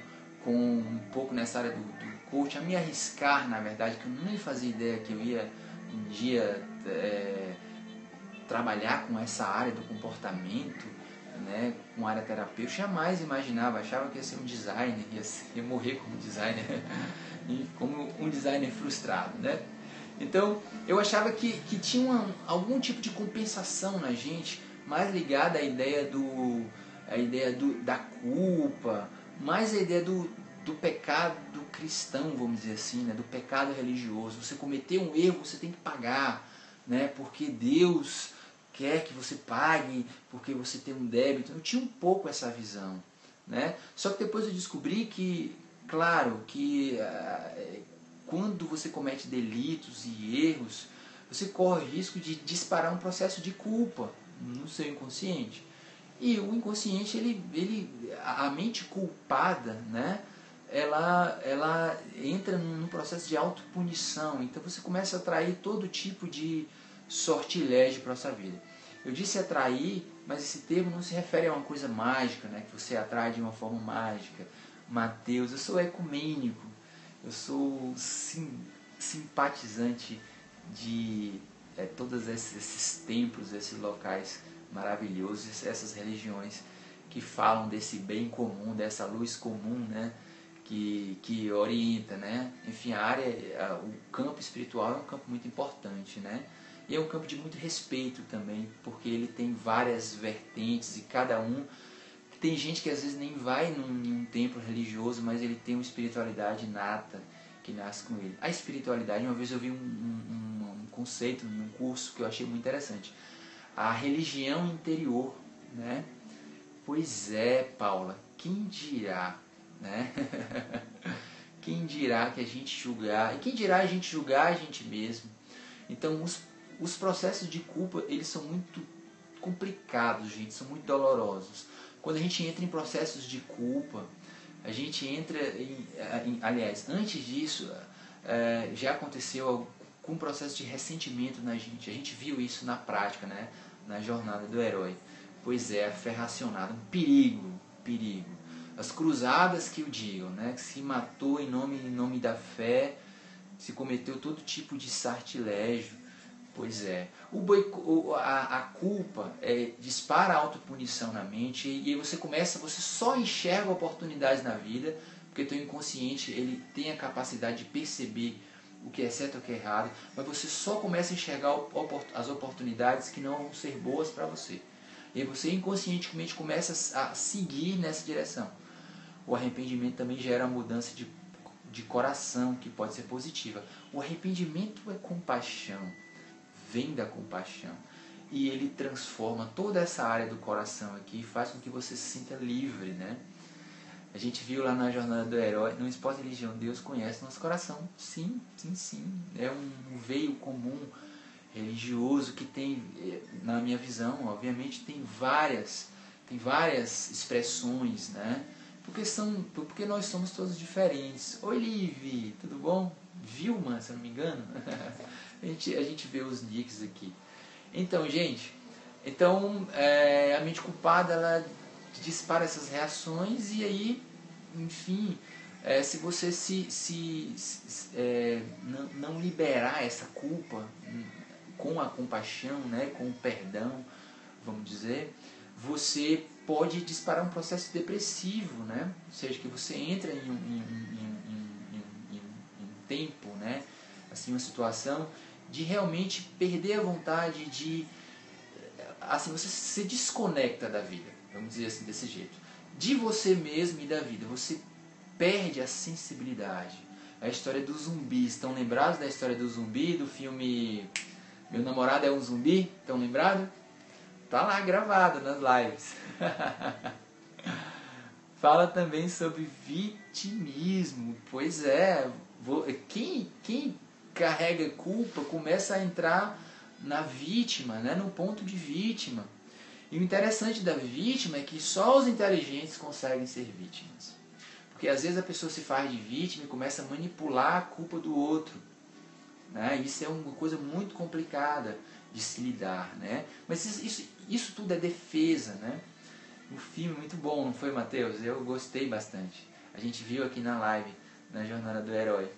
um pouco nessa área do coach, a me arriscar, na verdade, que eu nem fazia ideia que eu ia um dia trabalhar com essa área do comportamento, né, com área terapêutica, jamais imaginava, achava que ia ser um designer, ia morrer como designer, e como um designer frustrado, né? Então, eu achava que tinha algum tipo de compensação na gente, mais ligada à ideia da culpa, mais a ideia do pecado cristão, vamos dizer assim, né? Do pecado religioso. Você cometeu um erro, você tem que pagar, né? Porque Deus quer que você pague porque você tem um débito. Eu tinha um pouco essa visão, né? Só que depois eu descobri que, claro, que quando você comete delitos e erros, você corre o risco de disparar um processo de culpa no seu inconsciente. E o inconsciente, a mente culpada, né? Ela entra num processo de autopunição. Então você começa a atrair todo tipo de sortilégio para a sua vida. Eu disse atrair, mas esse termo não se refere a uma coisa mágica, né? Que você atrai de uma forma mágica. Mateus, eu sou ecumênico, eu sou simpatizante de todos esses templos, esses locais maravilhosos, essas religiões que falam desse bem comum, dessa luz comum, né? Que orienta, né? Enfim, o campo espiritual é um campo muito importante, né? E é um campo de muito respeito também, porque ele tem várias vertentes e cada um... Tem gente que às vezes nem vai num templo religioso, mas ele tem uma espiritualidade inata que nasce com ele. A espiritualidade, uma vez eu vi um conceito num curso que eu achei muito interessante. A religião interior, né? Pois é, Paula, quem dirá, né? Quem dirá que a gente julgar, e quem dirá a gente julgar a gente mesmo? Então, os processos de culpa, eles são muito complicados, gente, são muito dolorosos. Quando a gente entra em processos de culpa, a gente entra aliás, antes disso, já aconteceu com um processo de ressentimento na gente. A gente viu isso na prática, né? Na jornada do herói. Pois é, a fé racionada, um perigo, perigo. As cruzadas que o digam, né? Que se matou em nome da fé, se cometeu todo tipo de sartilégio. Pois é. A culpa dispara a autopunição na mente e aí você só enxerga oportunidades na vida, porque teu inconsciente ele tem a capacidade de perceber o que é certo e o que é errado, mas você só começa a enxergar as oportunidades que não vão ser boas para você. E aí você inconscientemente começa a seguir nessa direção. O arrependimento também gera mudança de coração, que pode ser positiva. O arrependimento é compaixão, vem da compaixão. E ele transforma toda essa área do coração aqui e faz com que você se sinta livre, né? A gente viu lá na jornada do herói, não importa a religião, Deus conhece nosso coração. Sim, sim, sim. É um veio comum religioso que tem, na minha visão, obviamente, tem várias expressões, né? Porque nós somos todos diferentes. Oi, Liv, tudo bom? Vilma, se eu não me engano. a gente vê os nicks aqui. Então, gente, a mente culpada, ela dispara essas reações e aí, enfim, se você não liberar essa culpa com a compaixão, né, com o perdão, vamos dizer, você pode disparar um processo depressivo, né? Ou seja, que você entra em um tempo, né? Assim, uma situação de realmente perder a vontade de... Assim, você se desconecta da vida, vamos dizer assim, desse jeito. De você mesmo e da vida. Você perde a sensibilidade. A história do zumbi. Estão lembrados da história do zumbi, do filme Meu Namorado é um Zumbi? Estão lembrados? Tá lá gravado nas lives. Fala também sobre vitimismo. Pois é, quem carrega culpa começa a entrar na vítima, né? No ponto de vítima. E o interessante da vítima é que só os inteligentes conseguem ser vítimas. Porque às vezes a pessoa se faz de vítima e começa a manipular a culpa do outro. Né? Isso é uma coisa muito complicada de se lidar, né? Mas isso tudo é defesa, né? O filme é muito bom, não foi, Mateus? Eu gostei bastante. A gente viu aqui na live, na Jornada do Herói.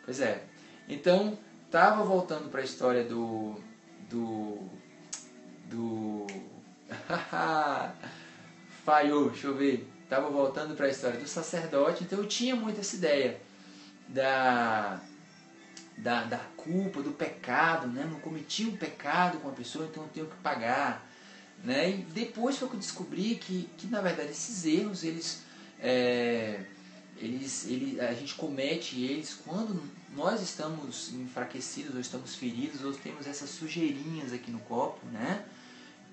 Pois é. Então, tava voltando para a história do falhou, deixa eu ver. Tava voltando para a história do sacerdote, então eu tinha muito essa ideia da culpa, do pecado, né? Não cometi um pecado com a pessoa, então eu tenho que pagar, né? E depois foi que eu descobri que na verdade esses erros a gente comete eles quando nós estamos enfraquecidos ou estamos feridos ou temos essas sujeirinhas aqui no copo, né?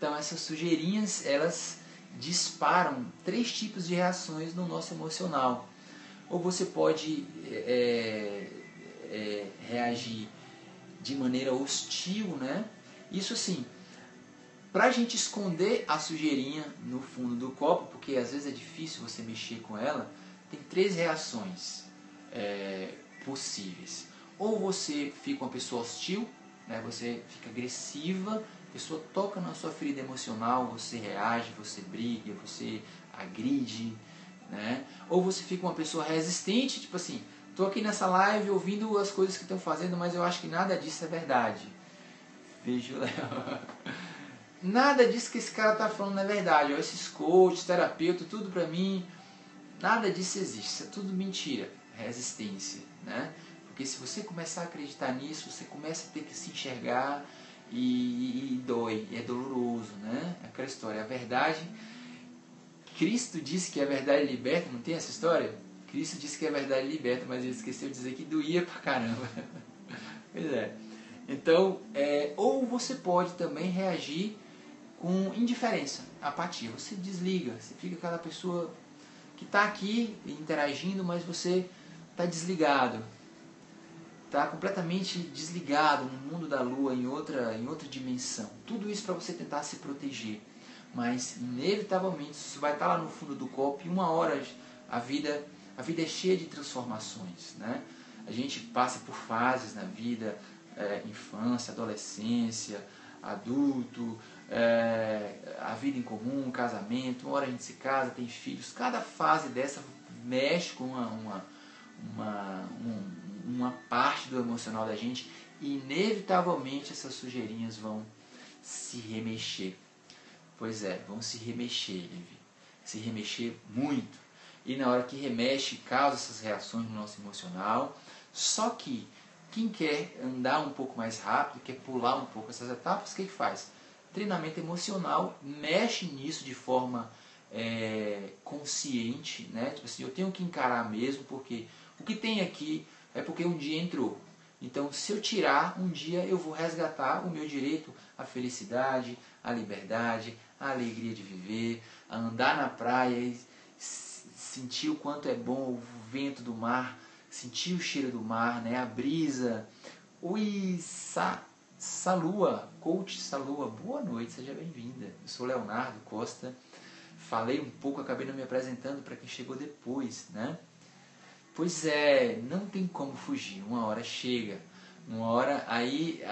Então essas sujeirinhas, elas disparam 3 tipos de reações no nosso emocional. Ou você pode reagir de maneira hostil, né? Isso assim, para a gente esconder a sujeirinha no fundo do copo, porque às vezes é difícil você mexer com ela, tem 3 reações possíveis. Ou você fica uma pessoa hostil, né? Você fica agressiva, a pessoa toca na sua ferida emocional, você reage, você briga, você agride, né? Ou você fica uma pessoa resistente, tipo assim, tô aqui nessa live ouvindo as coisas que estão fazendo, mas eu acho que nada disso é verdade. Veja o Léo. Nada disso que esse cara tá falando é verdade. Ó, esses coaches, terapeutas, tudo pra mim, nada disso existe. Isso é tudo mentira. Resistência, né? Porque se você começar a acreditar nisso, você começa a ter que se enxergar e dói, é doloroso, né? Aquela história, a verdade... Cristo disse que a verdade liberta, não tem essa história? Cristo disse que a verdade liberta, mas ele esqueceu de dizer que doía pra caramba. Pois é. Então, ou você pode também reagir com indiferença, apatia. Você desliga, você fica aquela pessoa que está aqui interagindo, mas você está desligado. Está completamente desligado no mundo da lua, em outra dimensão. Tudo isso para você tentar se proteger. Mas, inevitavelmente, isso vai estar lá no fundo do copo e uma hora a vida é cheia de transformações, né? A gente passa por fases na vida, infância, adolescência, adulto, a vida em comum, casamento, uma hora a gente se casa, tem filhos. Cada fase dessa mexe com uma parte do emocional da gente e, inevitavelmente, essas sujeirinhas vão se remexer. Pois é, vão se remexer, Levi. Se remexer muito. E na hora que remexe, causa essas reações no nosso emocional. Só que quem quer andar um pouco mais rápido, quer pular um pouco essas etapas, o que faz? Treinamento emocional mexe nisso de forma consciente, né? Tipo assim, eu tenho que encarar mesmo, porque o que tem aqui é porque um dia entrou. Então, se eu tirar, um dia eu vou resgatar o meu direito à felicidade, à liberdade, à alegria de viver, a andar na praia e sentir o quanto é bom o vento do mar, sentir o cheiro do mar, né? A brisa. Oi, Salua, coach Salua, boa noite, seja bem-vinda. Eu sou Leonardo Costa, falei um pouco, acabei não me apresentando para quem chegou depois, né? Pois é, não tem como fugir, uma hora chega, uma hora, aí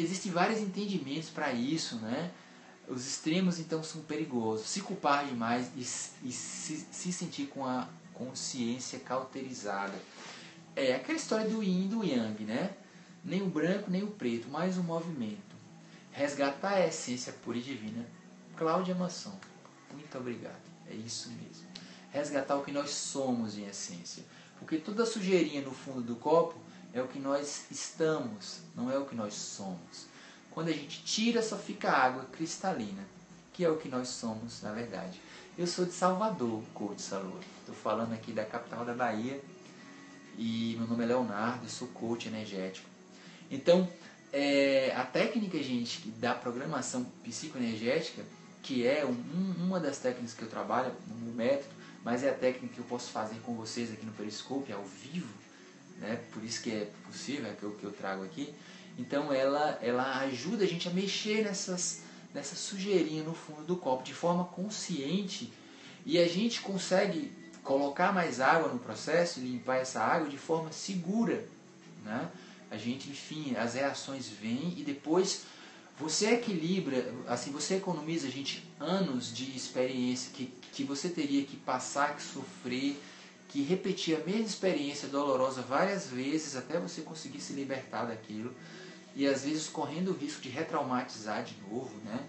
existem vários entendimentos para isso, né? Os extremos então são perigosos, se culpar demais e se sentir com a consciência cauterizada. É aquela história do yin e do yang, né? Nem o branco nem o preto, mas o movimento. Resgatar a essência pura e divina. Cláudia Masson, muito obrigado, é isso mesmo. Resgatar o que nós somos em essência. Porque toda sujeirinha no fundo do copo é o que nós estamos, não é o que nós somos. Quando a gente tira, só fica água cristalina, que é o que nós somos, na verdade. Eu sou de Salvador, coach Salua. Estou falando aqui da capital da Bahia e meu nome é Leonardo, eu sou coach energético. Então, a técnica, gente, da programação psicoenergética, que é uma das técnicas que eu trabalho no meu método, mas é a técnica que eu posso fazer com vocês aqui no Periscope, ao vivo, né? Por isso que é possível, é o que eu trago aqui. Então ela ajuda a gente a mexer nessa sujeirinha no fundo do copo de forma consciente e a gente consegue colocar mais água no processo e limpar essa água de forma segura, né? A gente, enfim, as reações vêm e depois você equilibra, assim, você economiza, gente, anos de experiência que você teria que passar, que sofrer, que repetir a mesma experiência dolorosa várias vezes até você conseguir se libertar daquilo. E às vezes correndo o risco de retraumatizar de novo, né?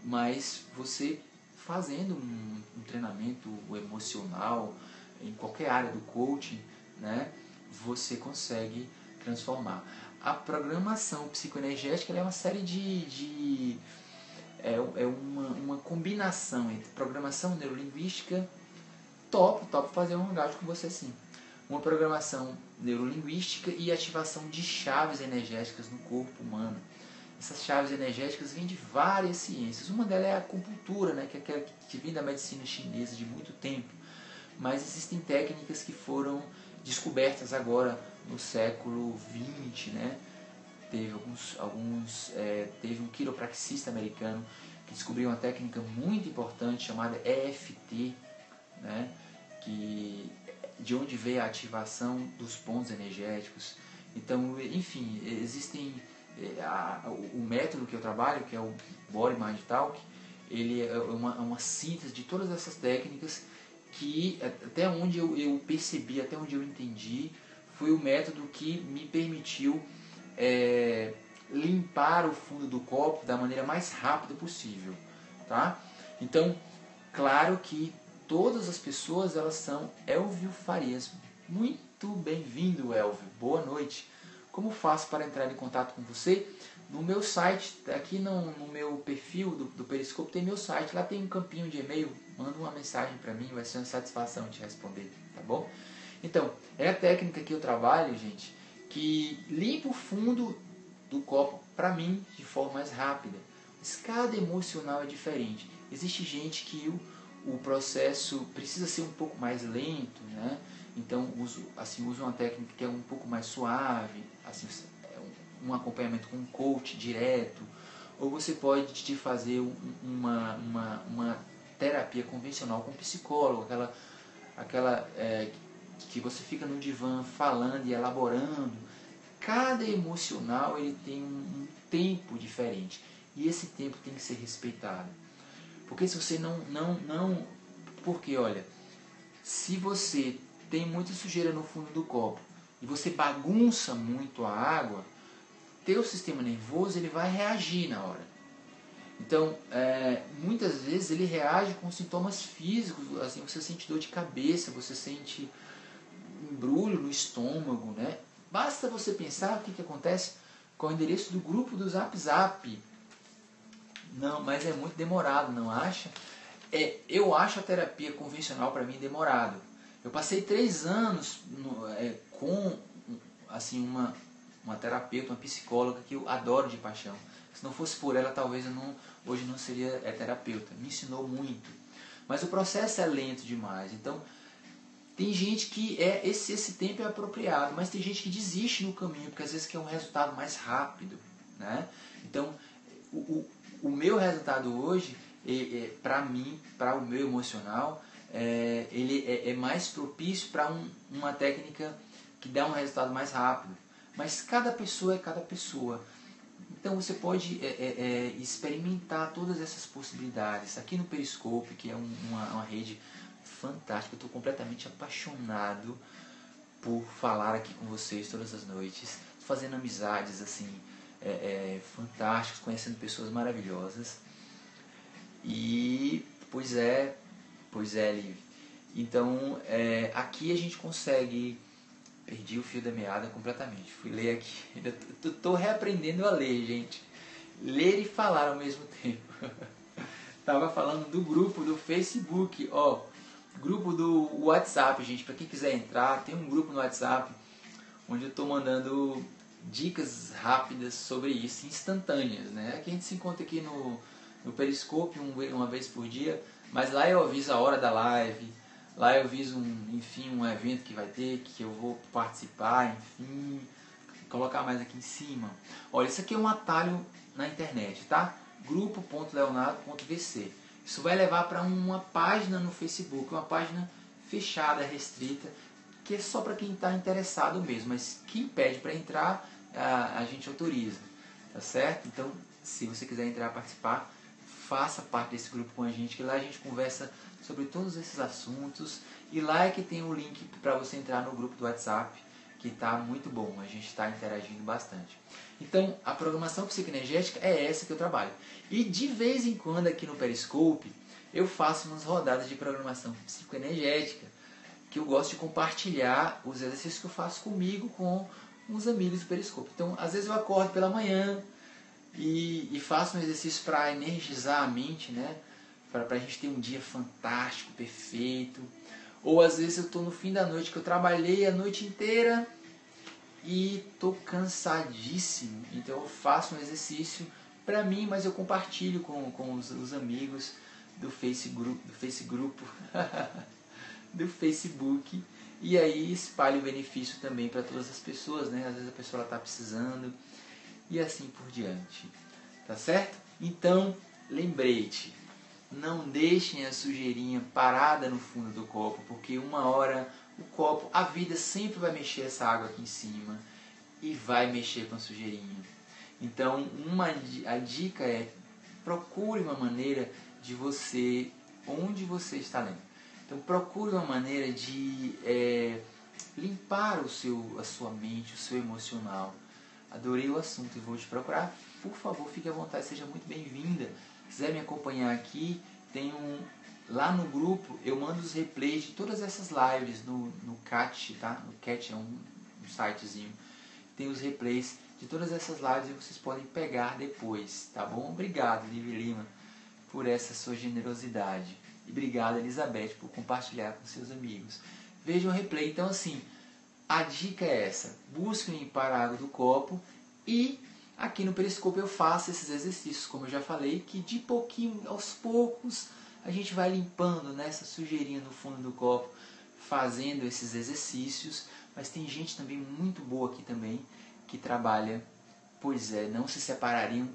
Mas você fazendo um treinamento emocional em qualquer área do coaching, né? Você consegue transformar. A programação psicoenergética é uma série uma combinação entre programação neurolinguística, topo fazer um hangout com você sim. Uma programação neurolinguística e ativação de chaves energéticas no corpo humano. essas chaves energéticas vêm de várias ciências. Uma delas é a acupuntura, né, que é aquela que vem da medicina chinesa de muito tempo. Mas existem técnicas que foram descobertas agora no século XX, né? Teve um quiropraxista americano que descobriu uma técnica muito importante chamada EFT, né? De onde veio a ativação dos pontos energéticos. Então, enfim, existem o método que eu trabalho, que é o Body Mind Talk, ele é uma síntese de todas essas técnicas que, até onde eu percebi, até onde eu entendi, foi o método que me permitiu limpar o fundo do copo da maneira mais rápida possível, tá? Então, claro que todas as pessoas, elas são Elvio Farias. Muito bem-vindo, Elvio. Boa noite. Como faço para entrar em contato com você? No meu site, aqui no meu perfil do Periscope tem meu site. Lá tem um campinho de e-mail. Manda uma mensagem para mim, vai ser uma satisfação te responder, tá bom? Então, é a técnica que eu trabalho, gente, que limpa o fundo do copo para mim de forma mais rápida. Mas cada emocional é diferente. Existe gente que o processo precisa ser um pouco mais lento, né? Então uso uma técnica que é um pouco mais suave, assim, um acompanhamento com um coach direto, ou você pode fazer uma terapia convencional com um psicólogo, aquela que você fica no divã falando e elaborando. Cada emocional ele tem um tempo diferente e esse tempo tem que ser respeitado. Porque se você porque olha, se você tem muita sujeira no fundo do copo e você bagunça muito a água, teu sistema nervoso ele vai reagir na hora. Então, muitas vezes ele reage com sintomas físicos, assim, você sente dor de cabeça, você sente embrulho no estômago, né? Basta você pensar o que acontece com o endereço do grupo do Zap Zap. Não, mas é muito demorado, não acha? Eu acho a terapia convencional para mim demorado. Eu passei 3 anos com assim, uma terapeuta, uma psicóloga que eu adoro de paixão. Se não fosse por ela, talvez hoje não seria terapeuta. Me ensinou muito. Mas o processo é lento demais. Então, tem gente que esse tempo é apropriado, mas tem gente que desiste no caminho, porque às vezes quer um resultado mais rápido, né? Então, o meu resultado hoje, para mim, para o meu emocional, ele é mais propício para uma técnica que dá um resultado mais rápido. Mas cada pessoa é cada pessoa. Então você pode experimentar todas essas possibilidades. Aqui no Periscope, que é uma rede fantástica, eu estou completamente apaixonado por falar aqui com vocês todas as noites, fazendo amizades assim fantásticas, conhecendo pessoas maravilhosas. E pois é, Liv. Então aqui a gente consegue. Perdi o fio da meada completamente. Fui ler aqui. Ainda estou reaprendendo a ler, gente. Ler e falar ao mesmo tempo. Tava falando do grupo do Facebook, ó. Grupo do WhatsApp, gente. Para quem quiser entrar, tem um grupo no WhatsApp onde eu estou mandando dicas rápidas sobre isso, instantâneas, né? Aqui a gente se encontra aqui no Periscope uma vez por dia, mas lá eu aviso a hora da live. Lá eu aviso um evento que vai ter, que eu vou participar, enfim, colocar mais aqui em cima. Olha, isso aqui é um atalho na internet, tá? grupo.leonardo.vc. Isso vai levar para uma página no Facebook, uma página fechada, restrita, que é só para quem está interessado mesmo, mas quem pede para entrar, a gente autoriza, tá certo? Então, se você quiser entrar, participar, faça parte desse grupo com a gente, que lá a gente conversa sobre todos esses assuntos, e lá é que tem o link para você entrar no grupo do WhatsApp, que está muito bom, a gente está interagindo bastante. Então, a programação psicoenergética é essa que eu trabalho. E de vez em quando aqui no Periscope, eu faço umas rodadas de programação psicoenergética, que eu gosto de compartilhar os exercícios que eu faço comigo, com uns amigos do Periscope. Então, às vezes eu acordo pela manhã e faço um exercício para energizar a mente, né? Para a gente ter um dia fantástico, perfeito. Ou às vezes eu estou no fim da noite, que eu trabalhei a noite inteira e tô cansadíssimo. Então eu faço um exercício para mim, mas eu compartilho com os amigos do grupo do Facebook, e aí espalho o benefício também para todas as pessoas, né? Às vezes a pessoa está precisando e assim por diante, tá certo? Então, lembrete, não deixem a sujeirinha parada no fundo do copo, porque uma hora o copo, a vida sempre vai mexer essa água aqui em cima e vai mexer com a sujeirinha. Então, a dica é: procure uma maneira de você, onde você está lendo. Então, procure uma maneira de limpar a sua mente, o seu emocional. Adorei o assunto e vou te procurar. Por favor, fique à vontade, seja muito bem-vinda. Se quiser me acompanhar aqui, lá no grupo eu mando os replays de todas essas lives no Cat, tá? O Cat é um sitezinho. Tem os replays de todas essas lives e vocês podem pegar depois, tá bom? Obrigado, Livy Lima, por essa sua generosidade. E obrigado, Elizabeth, por compartilhar com seus amigos. Vejam o replay. Então, assim, a dica é essa: busquem limpar a água do copo, e aqui no Periscope eu faço esses exercícios, como eu já falei, que de pouquinho, aos poucos, a gente vai limpando, né, essa sujeirinha no fundo do copo, fazendo esses exercícios. Mas tem gente também muito boa aqui também, que trabalha, pois é, não se separariam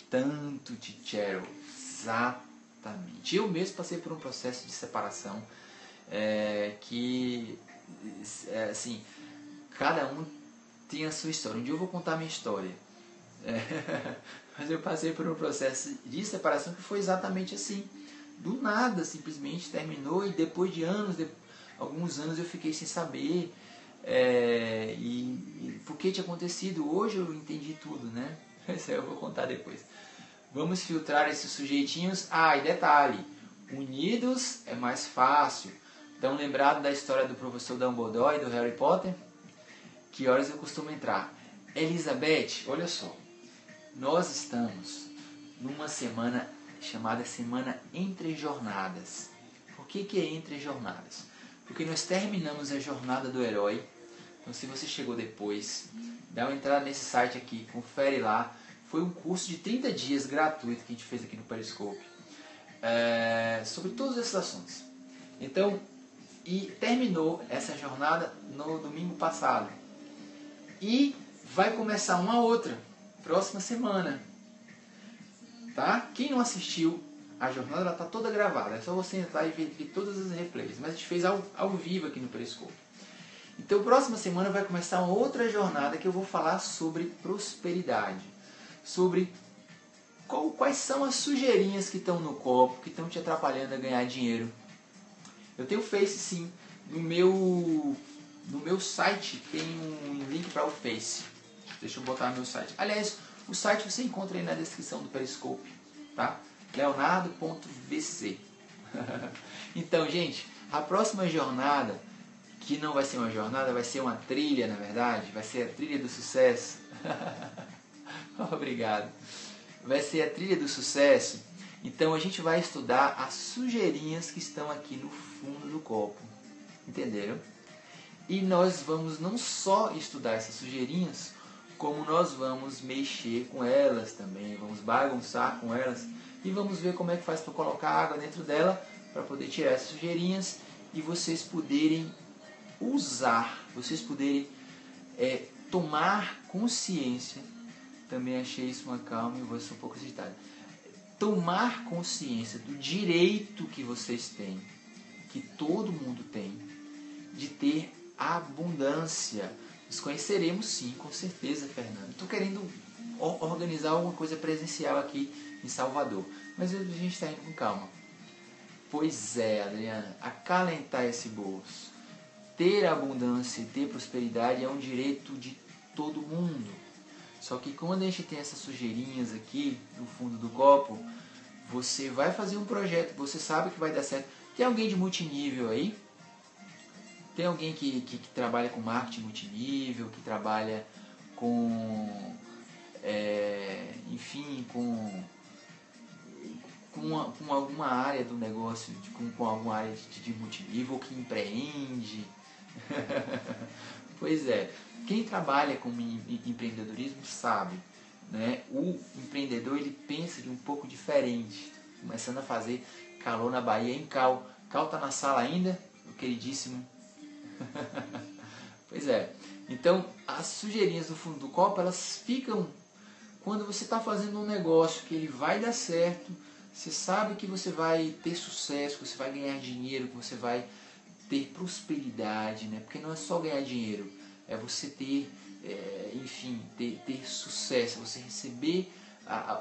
tanto de Cheryl. Exatamente. Eu mesmo passei por um processo de separação, que, assim, cada um tem a sua história. Um dia eu vou contar a minha história. Mas eu passei por um processo de separação que foi exatamente assim. Do nada, simplesmente terminou, e depois de alguns anos eu fiquei sem saber e por que tinha acontecido. Hoje eu entendi tudo, né? Isso aí eu vou contar depois. Vamos filtrar esses sujeitinhos. E detalhe, unidos é mais fácil. Dão lembrado da história do professor Dumbledore e do Harry Potter? Que horas eu costumo entrar? Elizabeth, olha só, nós estamos numa semana chamada Semana Entre Jornadas. Por que é Entre Jornadas? Porque nós terminamos a jornada do herói. Então, se você chegou depois, dá uma entrada nesse site aqui, confere lá. Foi um curso de 30 dias gratuito que a gente fez aqui no Periscope, sobre todos esses assuntos. Então, e terminou essa jornada no domingo passado. E vai começar uma outra, próxima semana. Tá? Quem não assistiu a jornada, ela está toda gravada. É só você entrar e ver todas as replays. Mas a gente fez ao vivo aqui no Periscope. Então, próxima semana vai começar uma outra jornada que eu vou falar sobre prosperidade. Sobre quais são as sujeirinhas que estão no copo, que estão te atrapalhando a ganhar dinheiro. Eu tenho Face, sim. No meu site tem um link para o Face. Deixa eu botar no meu site. Aliás, o site você encontra aí na descrição do Periscope, tá? leonardo.vc. Então, gente, a próxima jornada, que não vai ser uma jornada, vai ser uma trilha, na verdade, vai ser a trilha do sucesso. Obrigado. Vai ser a trilha do sucesso. Então a gente vai estudar as sujeirinhas que estão aqui no fundo do copo. Entenderam? E nós vamos não só estudar essas sujeirinhas, como nós vamos mexer com elas também, vamos bagunçar com elas e vamos ver como é que faz para colocar água dentro dela para poder tirar essas sujeirinhas e vocês poderem usar, vocês poderem tomar consciência. Também achei isso uma calma e vou ser um pouco agitado. Tomar consciência do direito que vocês têm, que todo mundo tem, de ter abundância. Nos conheceremos sim, com certeza, Fernando. Estou querendo organizar alguma coisa presencial aqui em Salvador, mas a gente está indo com calma. Pois é, Adriana, acalentar esse bolso. Ter abundância e ter prosperidade é um direito de todo mundo. Só que quando a gente tem essas sujeirinhas aqui no fundo do copo, você vai fazer um projeto, você sabe que vai dar certo. Tem alguém de multinível aí? Tem alguém que trabalha com marketing multinível, que trabalha com, enfim, com alguma área do negócio, com alguma área de multinível, que empreende? Pois é. Quem trabalha com empreendedorismo sabe, né? O empreendedor ele pensa de um pouco diferente, começando a fazer calor na Bahia em Cal. Cal tá na sala ainda, o queridíssimo. Pois é. Então, as sujeirinhas do fundo do copo, elas ficam quando você está fazendo um negócio que ele vai dar certo, você sabe que você vai ter sucesso, que você vai ganhar dinheiro, que você vai ter prosperidade, né? Porque não é só ganhar dinheiro, é você ter, enfim, ter sucesso, você receber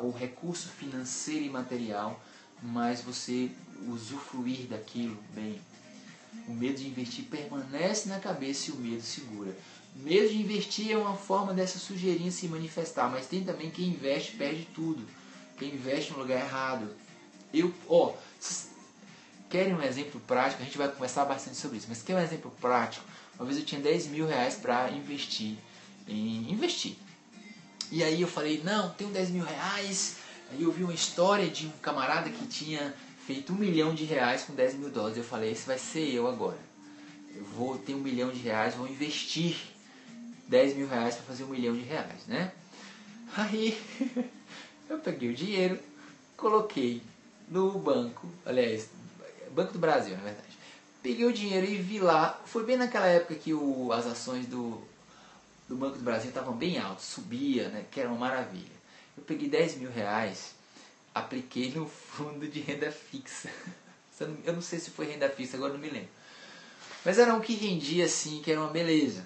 o recurso financeiro e material, mas você usufruir daquilo bem. O medo de investir permanece na cabeça e o medo segura. O medo de investir é uma forma dessa sujeirinha se manifestar, mas tem também quem investe perde tudo. Quem investe no lugar errado. Querem um exemplo prático? A gente vai conversar bastante sobre isso, mas quer um exemplo prático? Uma vez eu tinha 10 mil reais para investir. E aí eu falei, não, tenho 10 mil reais. Aí eu vi uma história de um camarada que tinha feito 1 milhão de reais com 10 mil dólares. Eu falei, esse vai ser eu agora. Eu vou ter 1 milhão de reais, vou investir 10 mil reais para fazer 1 milhão de reais, né? Aí eu peguei o dinheiro, coloquei no banco, aliás, Banco do Brasil, na verdade. Peguei o dinheiro e vi lá, foi bem naquela época que as ações do Banco do Brasil estavam bem altas, subia, né, que era uma maravilha. Eu peguei 10 mil reais, apliquei no fundo de renda fixa. Eu não sei se foi renda fixa, agora não me lembro. Mas era um que rendia assim, que era uma beleza.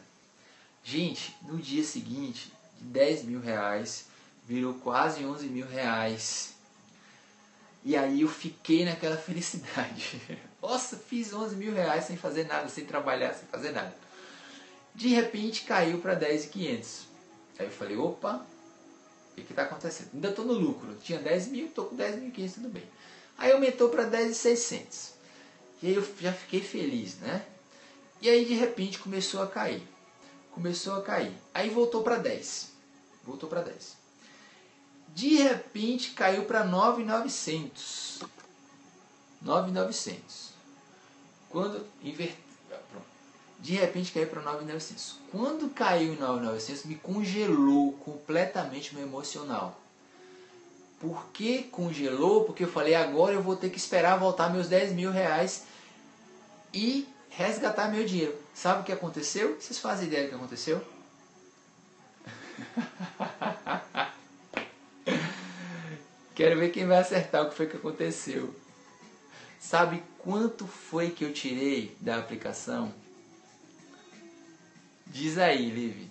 Gente, no dia seguinte, de 10 mil reais, virou quase 11 mil reais. E aí eu fiquei naquela felicidade. Nossa, fiz 11 mil reais sem fazer nada, sem trabalhar, sem fazer nada. De repente caiu para 10.500. Aí eu falei, opa, o que está acontecendo? Ainda estou no lucro, tinha 10 mil, estou com 10.500, tudo bem. Aí aumentou para 10.600. E aí eu já fiquei feliz, né? E aí de repente começou a cair. Aí voltou para 10. De repente caiu para 9.900. 9.900. De repente caiu para 9.900. Quando caiu em 9.900, me congelou completamente meu emocional. Por que congelou? Porque eu falei, agora eu vou ter que esperar voltar meus 10 mil reais e resgatar meu dinheiro. Sabe o que aconteceu? Vocês fazem ideia do que aconteceu? Quero ver quem vai acertar o que foi que aconteceu. Sabe quanto foi que eu tirei da aplicação? Diz aí, Liv.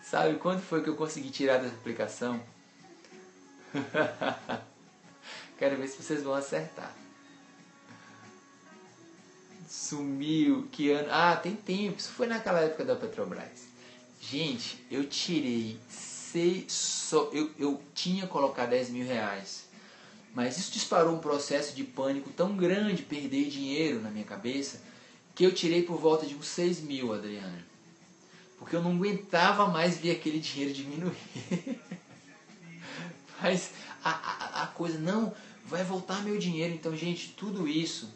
Sabe quanto foi que eu consegui tirar dessa aplicação? Quero ver se vocês vão acertar. Sumiu. Que ano? Ah, tem tempo. Isso foi naquela época da Petrobras. Gente, eu tirei... Eu tinha colocado 10 mil reais. Mas isso disparou um processo de pânico tão grande, perder dinheiro na minha cabeça, que eu tirei por volta de uns 6 mil, Adriano. Porque eu não aguentava mais ver aquele dinheiro diminuir. Mas a coisa, não, vai voltar meu dinheiro. Então, gente, tudo isso,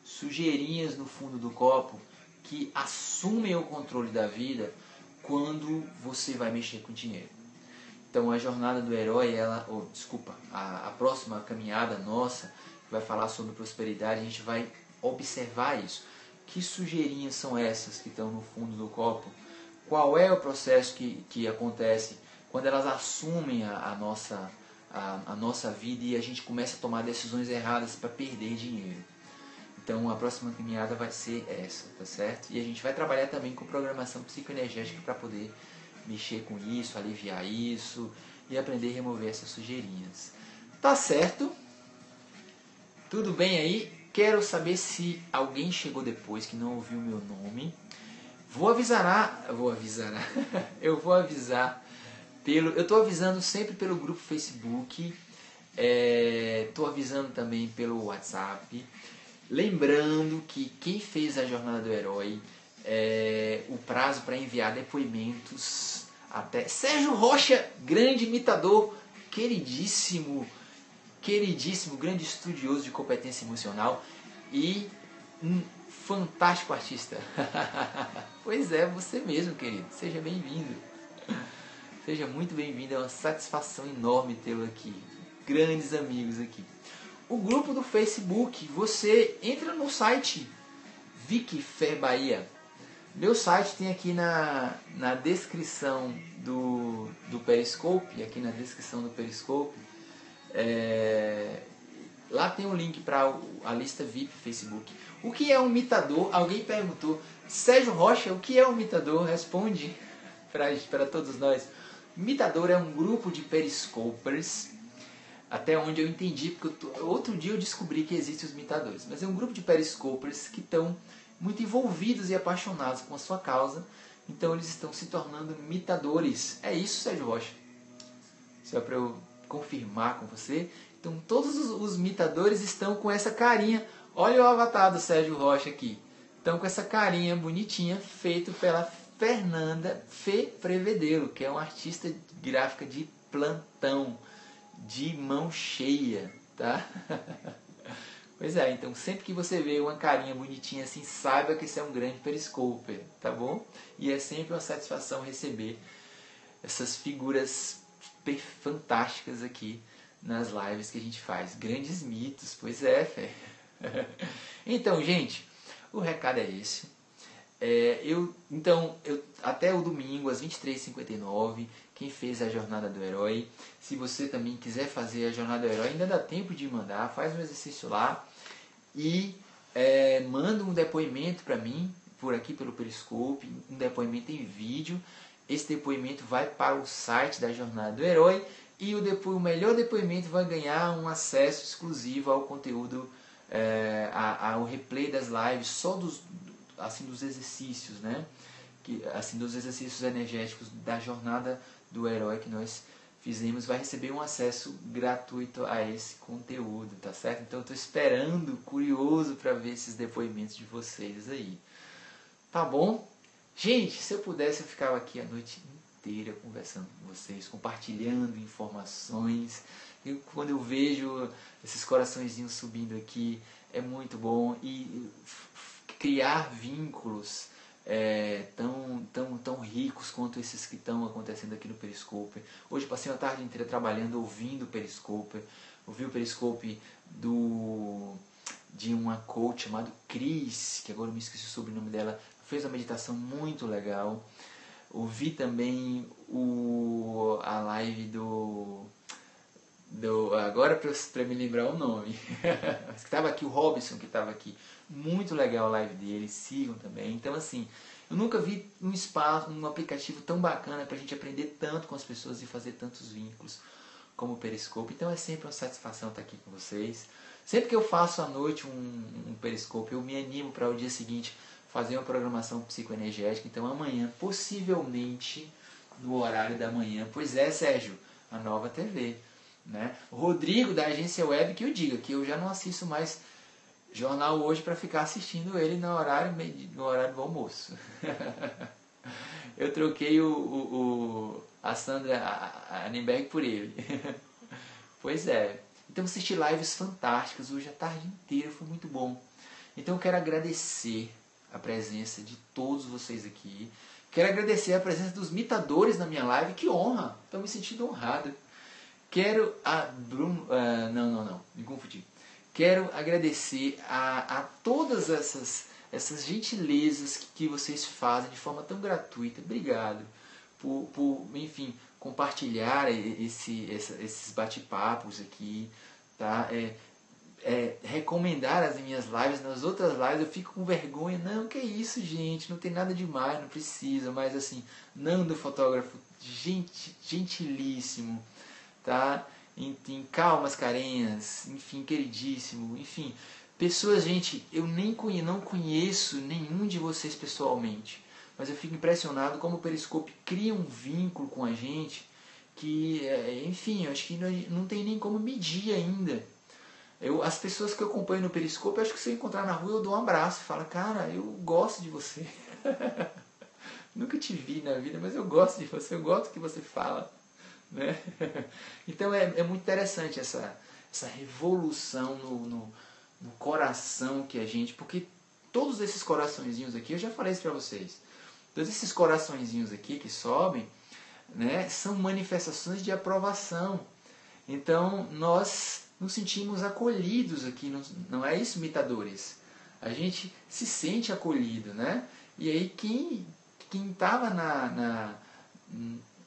sujeirinhas no fundo do copo, que assumem o controle da vida quando você vai mexer com dinheiro. Então a jornada do herói, a próxima caminhada nossa, vai falar sobre prosperidade, a gente vai observar isso. Que sujeirinhas são essas que estão no fundo do copo? Qual é o processo que acontece quando elas assumem a nossa vida e a gente começa a tomar decisões erradas para perder dinheiro? Então a próxima caminhada vai ser essa, tá certo? E a gente vai trabalhar também com programação psicoenergética para poder mexer com isso, aliviar isso e aprender a remover essas sujeirinhas. Tá certo? Tudo bem aí? Quero saber se alguém chegou depois que não ouviu o meu nome. Eu vou avisar eu estou avisando sempre pelo grupo Facebook, estou avisando também pelo WhatsApp. Lembrando que quem fez a jornada do herói, o prazo para enviar depoimentos até Sérgio Rocha, grande imitador, queridíssimo, grande estudioso de competência emocional, e fantástico artista. Pois é, você mesmo, querido. Seja bem-vindo. Seja muito bem-vindo. É uma satisfação enorme tê-lo aqui. Grandes amigos aqui. O grupo do Facebook, você entra no site Vicky Fer Bahia. Meu site tem aqui na descrição do Periscope, aqui na descrição do Periscope, lá tem um link para a lista VIP Facebook. O que é um mitador? Alguém perguntou. Sérgio Rocha, o que é um mitador? Responde para todos nós. Mitador é um grupo de periscopers, até onde eu entendi, porque outro dia eu descobri que existem os mitadores, mas é um grupo de periscopers que estão muito envolvidos e apaixonados com a sua causa, então eles estão se tornando mitadores. É isso, Sérgio Rocha? Só para eu confirmar com você. Então todos os mitadores estão com essa carinha. Olha o avatar do Sérgio Rocha aqui. Estão com essa carinha bonitinha, feito pela Fernanda Fê Prevedelo, que é uma artista gráfica de plantão, de mão cheia, tá? Pois é, então sempre que você vê uma carinha bonitinha assim, saiba que isso é um grande periscoper, tá bom? E é sempre uma satisfação receber essas figuras fantásticas aqui nas lives que a gente faz. Grandes mitos, pois é, Fé. Então, gente, o recado é esse. Então, até o domingo, às 23h59, quem fez a Jornada do Herói, se você também quiser fazer a Jornada do Herói, ainda dá tempo de mandar, faz um exercício lá e manda um depoimento para mim, por aqui pelo Periscope, um depoimento em vídeo. Esse depoimento vai para o site da Jornada do Herói e o melhor depoimento vai ganhar um acesso exclusivo ao conteúdo, ao replay das lives, só dos exercícios, né? Dos exercícios energéticos da Jornada do Herói que nós fizemos, vai receber um acesso gratuito a esse conteúdo, tá certo? Então eu estou esperando, curioso para ver esses depoimentos de vocês aí. Tá bom? Gente, se eu pudesse eu ficava aqui a noite inteira conversando com vocês, compartilhando informações. E quando eu vejo esses coraçõezinhos subindo aqui, é muito bom. E criar vínculos tão ricos quanto esses que estão acontecendo aqui no Periscope. Hoje passei a tarde inteira trabalhando, ouvindo o Periscope. Ouvi o Periscope de uma coach chamada Cris, que agora eu me esqueci o sobrenome dela, fez uma meditação muito legal. Ouvi também a live agora para me lembrar o nome, que estava aqui, o Robson, que estava aqui. Muito legal a live dele, sigam também. Então assim, eu nunca vi um espaço, um aplicativo tão bacana para a gente aprender tanto com as pessoas e fazer tantos vínculos como o Periscope. Então é sempre uma satisfação estar aqui com vocês. Sempre que eu faço à noite um Periscope, eu me animo para o dia seguinte fazer uma programação psicoenergética. Então amanhã, possivelmente no horário da manhã, pois é, Sérgio, a Nova TV, né? O Rodrigo da agência web que eu diga que eu já não assisto mais jornal hoje para ficar assistindo ele no horário do almoço. Eu troquei a Sandra Anenberg por ele. Pois é. Então assisti lives fantásticas hoje a tarde inteira, foi muito bom. Então eu quero agradecer a presença de todos vocês aqui. Quero agradecer a presença dos mitadores na minha live. Que honra! Estou me sentindo honrado. Quero não, me confundi. Quero agradecer a todas essas gentilezas que vocês fazem de forma tão gratuita. Obrigado por enfim, compartilhar esses bate-papos aqui, tá? Recomendar as minhas lives. Nas outras lives eu fico com vergonha. Não, que isso, gente, não tem nada demais, não precisa. Mas assim, Nando, fotógrafo, gentilíssimo, tá? Enfim, calmas carinhas, enfim, queridíssimo, enfim, pessoas, gente, eu não conheço nenhum de vocês pessoalmente, mas eu fico impressionado como o Periscope cria um vínculo com a gente que, enfim, eu acho que não tem nem como medir ainda. As pessoas que eu acompanho no Periscope, eu acho que se eu encontrar na rua eu dou um abraço e falo, cara, eu gosto de você. Nunca te vi na vida, mas eu gosto de você, eu gosto do que você fala. Né? Então é muito interessante essa revolução no coração que a gente, porque todos esses coraçõezinhos aqui, eu já falei isso para vocês, todos esses coraçõezinhos aqui que sobem, né, são manifestações de aprovação. Então nós nos sentimos acolhidos aqui, não é isso, imitadores? A gente se sente acolhido, né? E aí quem estava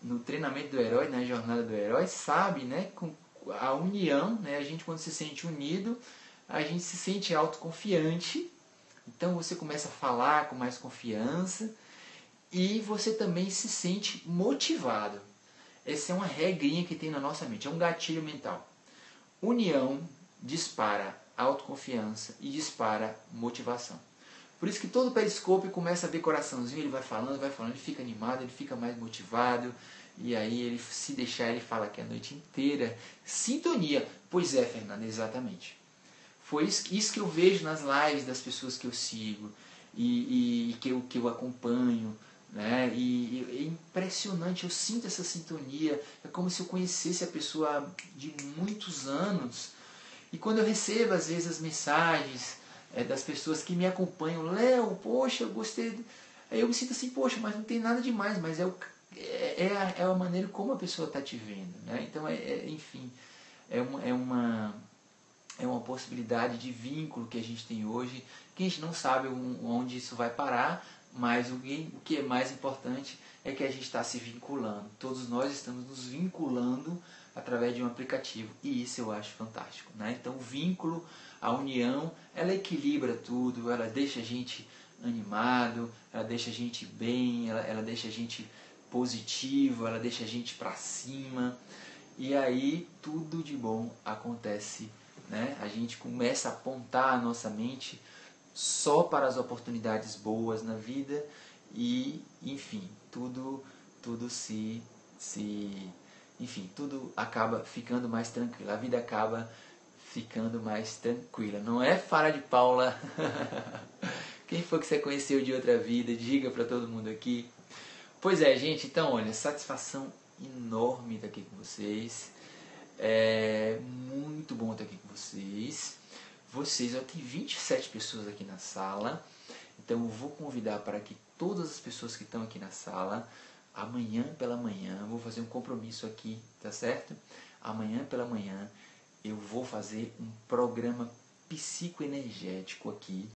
no treinamento do herói, na jornada do herói, sabe, né, com a união, né, a gente quando se sente unido, a gente se sente autoconfiante, então você começa a falar com mais confiança e você também se sente motivado. Essa é uma regrinha que tem na nossa mente, é um gatilho mental. União dispara autoconfiança e dispara motivação. Por isso que todo periscópio começa a ver coraçãozinho, ele vai falando, ele fica animado, ele fica mais motivado, e aí ele, se deixar, ele fala que a noite inteira. Sintonia. Pois é, Fernanda, exatamente. Foi isso que eu vejo nas lives das pessoas que eu sigo e que eu acompanho, né? E é impressionante, eu sinto essa sintonia, é como se eu conhecesse a pessoa de muitos anos. E quando eu recebo às vezes as mensagens das pessoas que me acompanham, Léo, poxa, eu gostei, aí eu me sinto assim, poxa, mas não tem nada demais, mas é a maneira como a pessoa está te vendo, né? Então, enfim, é uma possibilidade de vínculo que a gente tem hoje, que a gente não sabe onde isso vai parar, mas o que é mais importante é que a gente está se vinculando. Todos nós estamos nos vinculando através de um aplicativo, e isso eu acho fantástico, né? Então o vínculo, a união, ela equilibra tudo, ela deixa a gente animado, ela deixa a gente bem, ela deixa a gente positivo, ela deixa a gente para cima, e aí tudo de bom acontece, né? A gente começa a apontar a nossa mente só para as oportunidades boas na vida e, enfim, tudo enfim, tudo acaba ficando mais tranquilo. A vida acaba ficando mais tranquila. Não é, Fara de Paula? Quem foi que você conheceu de outra vida? Diga para todo mundo aqui. Pois é, gente, então, olha, satisfação enorme estar aqui com vocês. É muito bom estar aqui com vocês. Eu tenho 27 pessoas aqui na sala, então eu vou convidar para que todas as pessoas que estão aqui na sala, amanhã pela manhã, eu vou fazer um compromisso aqui, tá certo? Amanhã pela manhã eu vou fazer um programa psicoenergético aqui,